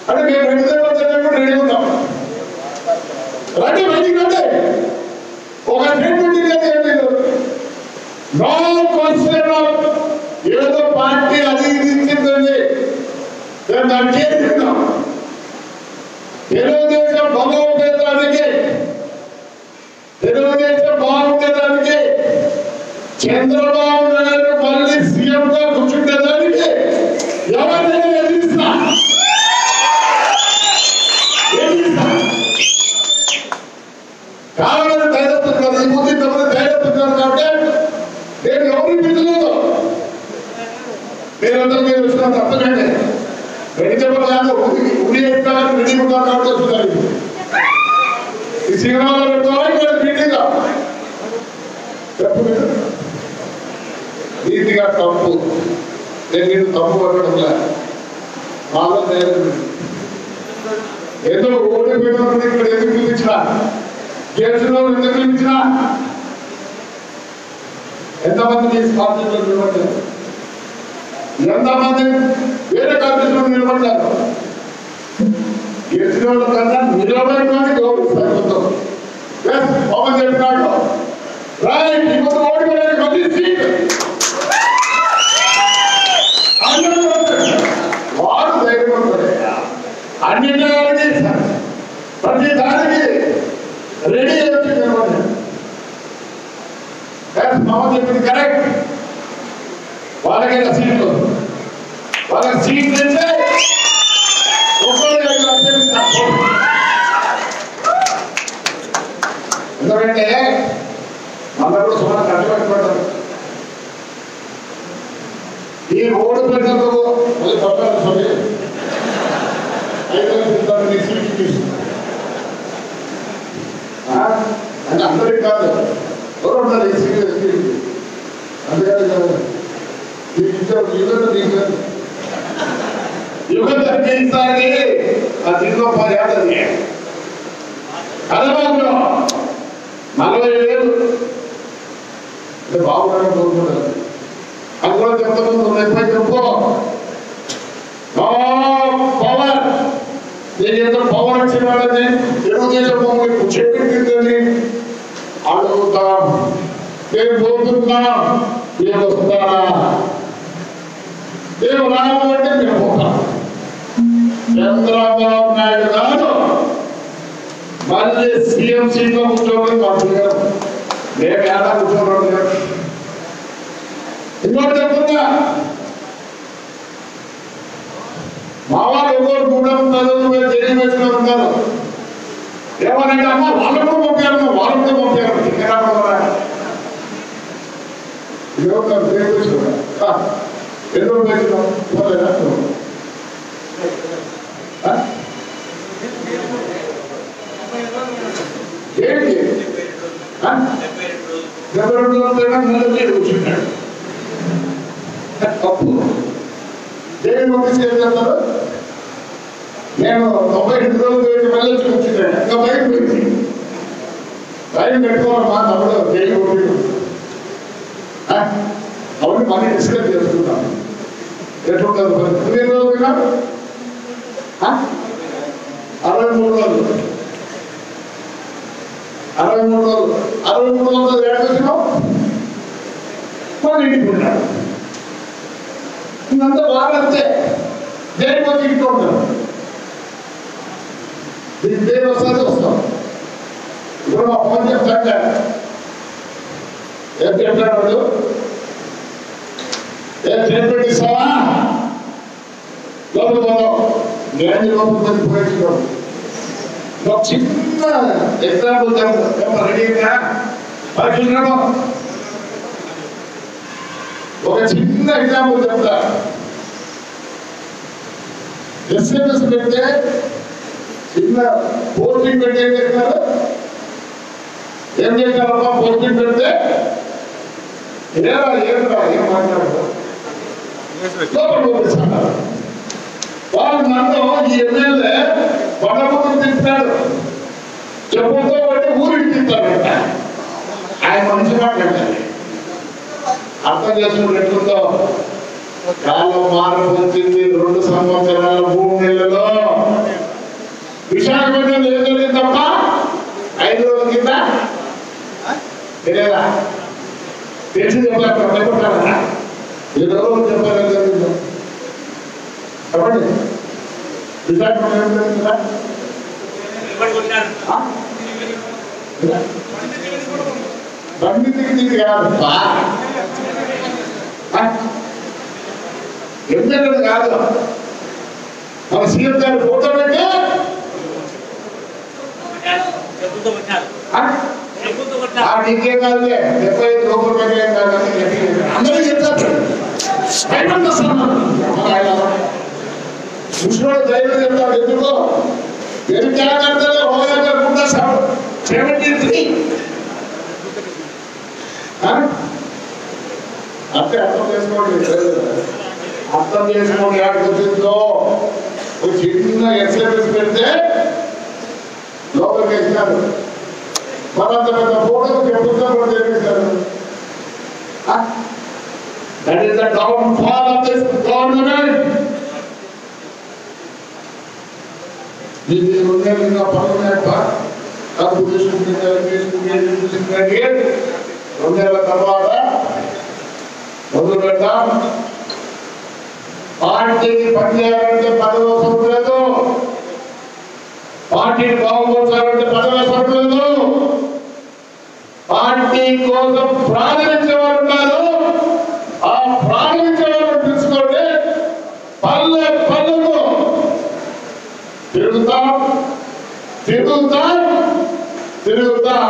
అంటే మేము మెట్ట దగ్గర తినకుండా రెడీ ఉంటాం. రండి బయటికి రండి. ఒక ట్రీట్మెంట్ నో క్వశ్చన్. ఏదో పార్టీ అది ఇది ఇచ్చిందండి, దాన్ని చేస్తున్నాం. తెలుగుదేశం బలోపేతానికి, తెలుగుదేశం బాగుండేదానికి, చంద్రబాబు నాయుడు మళ్ళీ సీఎం గా కూర్చుండేదానికి ఎవరినైనా ఎదిరిస్తా. కావాలని ధైర్యస్తున్నారు. ఈ ముందు ఇంతమంది ధైర్యస్తున్నారు కాబట్టి నేను ఎవరిని పిలుచుకోదు. మీరందరూ మీరు వచ్చినంత అర్థమేంటి? వెజిటబుల్ కాదు, ఉడి ఎక్కాలని రెడీ ఉంటారు కాబట్టి వస్తున్నారు. ఈ సినిమాలో పెట్టుకోవాలి మీరు మీటింగ్ చెప్పు. మీరు నీతిగా తప్పు. నేను నేను తప్పు పట్టడం లేదు. మాలో ధైర్యం ఏదో ఓడిపోయిన ఇక్కడ ఎందుకు పిలిపించినా, గెలిచిన ఎందుకు పిలిపించినా, ఎంతమంది పార్టీలో నిలబడ్డారు, ఎంతమంది వేరే పార్టీలో నిలబడ్డారు. గెలిచిన వాళ్ళ కన్నా నిలబడి గౌరవిస్తారు. మొత్తం పవన్ చెప్పినాడు రైట్. ఇప్పుడు ఓడిపోయారు మళ్ళీ సీట్ వాడు ధైర్యం ఉంటాడు. అన్నింటి ప్రతి దానికి రెడీ వచ్చి నిలబడ్డాడు. పవన్ చెప్పింది కరెక్ట్. వాళ్ళకైనా సీట్లు, వాళ్ళకి సీట్లు అంటే ఒక్కొక్కరు 5 లక్షలు ఇస్తారు. ఎందుకంటే అందరూ సుమారు కష్టపడిపోతారు. ఈ ఓడు పెట్టినందుకు మళ్ళీ పట్టాలి స్వామి 5 లక్షలు ఇస్తారు. నీ సీట్లు తీసుకుంటారు అంటే అందరికి కాదు, ఎవరు ఉంటారు ఈ సీట్లు. అందుకని యుగతానికి ఆ దీంట్లో 10 ఏళ్ళది. హైదరాబాద్లో 40,000 బాగుండగా కోరుకుంటారు. అది కూడా చెప్తాను, ఎక్కువ చెప్పు. పవర్ నేను ఎంత పవర్ వచ్చిన వాళ్ళని తెలుగుదేశం మమ్మల్ని చెప్పిందని అడుగుతా. నేను పోతున్నా, నేను వస్తానా, నేను రావాలంటే నేను పోతాను. చంద్రబాబు నాయుడు గారు మళ్ళీ సీఎం సీట్లో కూర్చోమని మాట్లాడారు. మేము ఎలా కూర్చోవడం. ఇంకోటి చెప్తున్నా, మా వాళ్ళు ఎవరు 300 తెలియవేసిన ఉన్నారు. ఏమనంటే అమ్మ వాళ్ళు కూడా పంపారు, వాళ్ళు కూడా పంపారు. ఎవరు ఎందుకు వేసినాం ఏంటి 72 రోజులు కూర్చుంటాడు. తప్పు. దేని పంపిస్తే ఏం చేస్తారు? నేను 92 రోజులు వేసి మళ్ళీ కూర్చున్నాను. ఇంకా బయట పోయింది బయట పెట్టుకోవాలి. మా తమ్ముడు దేని పంపి అవన్నీ మళ్ళీ డిస్కస్ చేసుకుంటాం. ఎట్లుంటుంది పరిస్థితి? ఎన్ని రోజులు 63 రోజులు 63 రోజులు 63 రోజులు ఏడుకొచ్చినాం. మళ్ళీ ఇంటికి ఉంటాడు. ఇంకంతా బాగా అంతే. దేనికి వచ్చి ఇంట్లో ఉంటారు. దీనికి దేని వస్తుంది వస్తాం. ఇప్పుడు మా ఫోన్ చెప్తాంటే ఏం చెప్తాడు వాడు? ఏం ట్రీట్మెంట్ ఇస్తావా? లోపల పోతాం. నేను లోపల పోయించుకోం. ఒక చిన్న ఎగ్జాంపుల్ చెప్తా. రెడీగా పరీక్షలు ఒక చిన్న ఎగ్జాంపుల్ చెప్తా. ఎస్ఎంఎస్ పెడితే చిన్న పోస్టింగ్ పెట్టి ఏం చేస్తున్నారు? ఏం చేస్తారమ్మా? పోస్టింగ్ పెడితే ఏం మాట్లాడతారు? లోపల పంపిస్తున్నారు. వాళ్ళు నన్ను ఈ ఎమ్మెల్యే పడమని తింటాడు. చెప్పుతో పట్టి ఊరికి తింటారంట. ఆయన మనిషి మాట్లాడాలి. అర్థం చేసుకున్నట్టుందో కాలం మార్పు వచ్చింది. 2 సంవత్సరాల 3 నెలల్లో విశాఖపట్నం ఏం జరిగింది తప్ప 5 రోజుల కింద తెలియదా? తెలిసి చెప్పారా? ఏ రోజు చెప్పారు జరిగిందో చెప్పండి. విశాఖపట్నం ఏం జరిగిందా? బండికి నీకు కాదు, ఎమ్మెల్యేలు కాదు. మన సీఎం గారు ఫోటో పెట్టి నీకే కాదులే 75 లోపల పెట్టే కాదని అందరికీ చెప్తారు. ముసలోడు ధైర్యం చెప్తాడు. ఎందుకో ఎదురు హోదా 73 అంటే అర్థం చేసుకోండి. అర్థం చేసుకోండి. ఎక్కడికి వచ్చిందో ఒక చిన్న ఎస్ఎంఎస్ పెడితే లోపలికి వేసినారు. మనంత పెద్ద ఫోటో చెప్పుతో కూడా చేపించారు. That is the downfall of this government. దీన్ని 2 నెలలు ఇంకా పడుతున్నాయట. డబ్బు తీసుకుంటున్నారు. 2 నెలల తర్వాత మొదలు పెడతాం. పార్టీకి పనిచేయాలంటే పదవి అవసరం లేదు. పార్టీని బాగుపరచాలంటే పదవి అవసరం లేదు. పార్టీ కోసం ప్రారంభించే వారు ఉన్నారు. ఆ ప్రారంభించే వారు తెలుసుకోండి. పల్లె పల్లెకు తిరుగుతాం తిరుగుతాం తిరుగుతాం.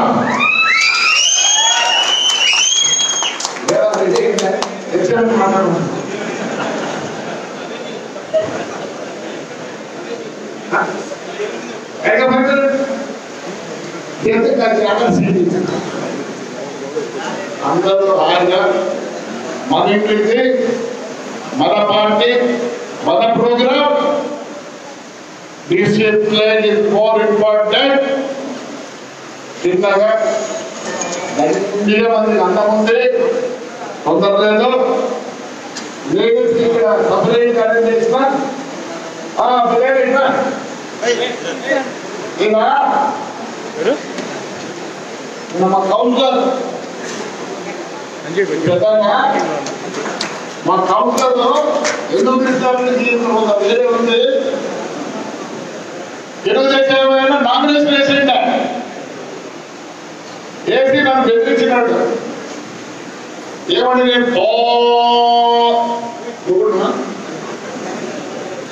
అందరూ ఆయన మన ఇంటికి మన పార్టీ మన programme discipline is more important. చిన్నగా మంది అంతమంది తొందరలేదు. లేడీస్ ఇక్కడ సపరేట్ అరేంజ్ చేసిన మా కౌన్సిలర్ మా కౌన్సిలర్ ఎందుకు వేరే ఉంది. తెలుగుదేశం నామినేషన్ వేసిండ వేసి నన్ను బెదిరించినాడు. ఏమని నేను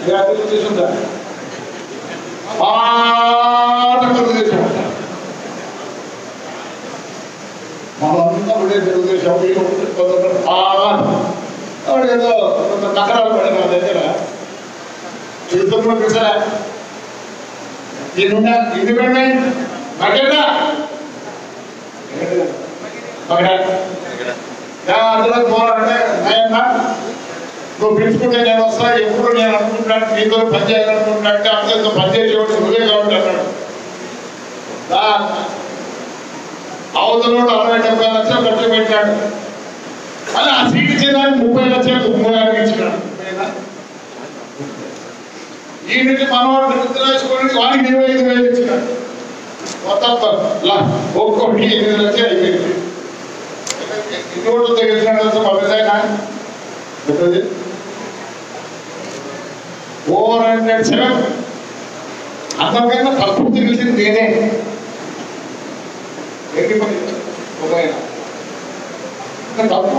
తెలుగుదేశందా తెలుగుదేశం మనంతా ఉండే తెలుగుదేశం ఏదో కొంత నగరాలు పడిన నా దగ్గర చూస్తున్నా చూసారా ఇండిపెండెంట్ మగడా అందులో పోవాలంటే నాయన నువ్వు పిలుచుకుంటే నేను వస్తా. ఎప్పుడు నేను అనుకుంటున్నాను నీతో పని చేయాలనుకుంటున్నట్టే అందరితో పని చేసేవాడు నువ్వే కాబట్టి అన్నాడు. అవతలోడు 60-70 లక్షలు ఖర్చు పెట్టాడు. అలా ఆ సీట్ ఇచ్చేదానికి 30 లక్షలు 30 ఇచ్చినాడు. ఈ నుంచి మనవాడు నిద్ర వేసుకోవడానికి వాడికి 25,000 ఇచ్చినాడు. మొత్తం ఒక్కొక్కటి 8 లక్షలు అయిపోయింది. ఇంకోటి తెగిన పదైనా 407 అందరికైనా తక్కువ తెలిసింది నేనే. ఏంటి పని తక్కువ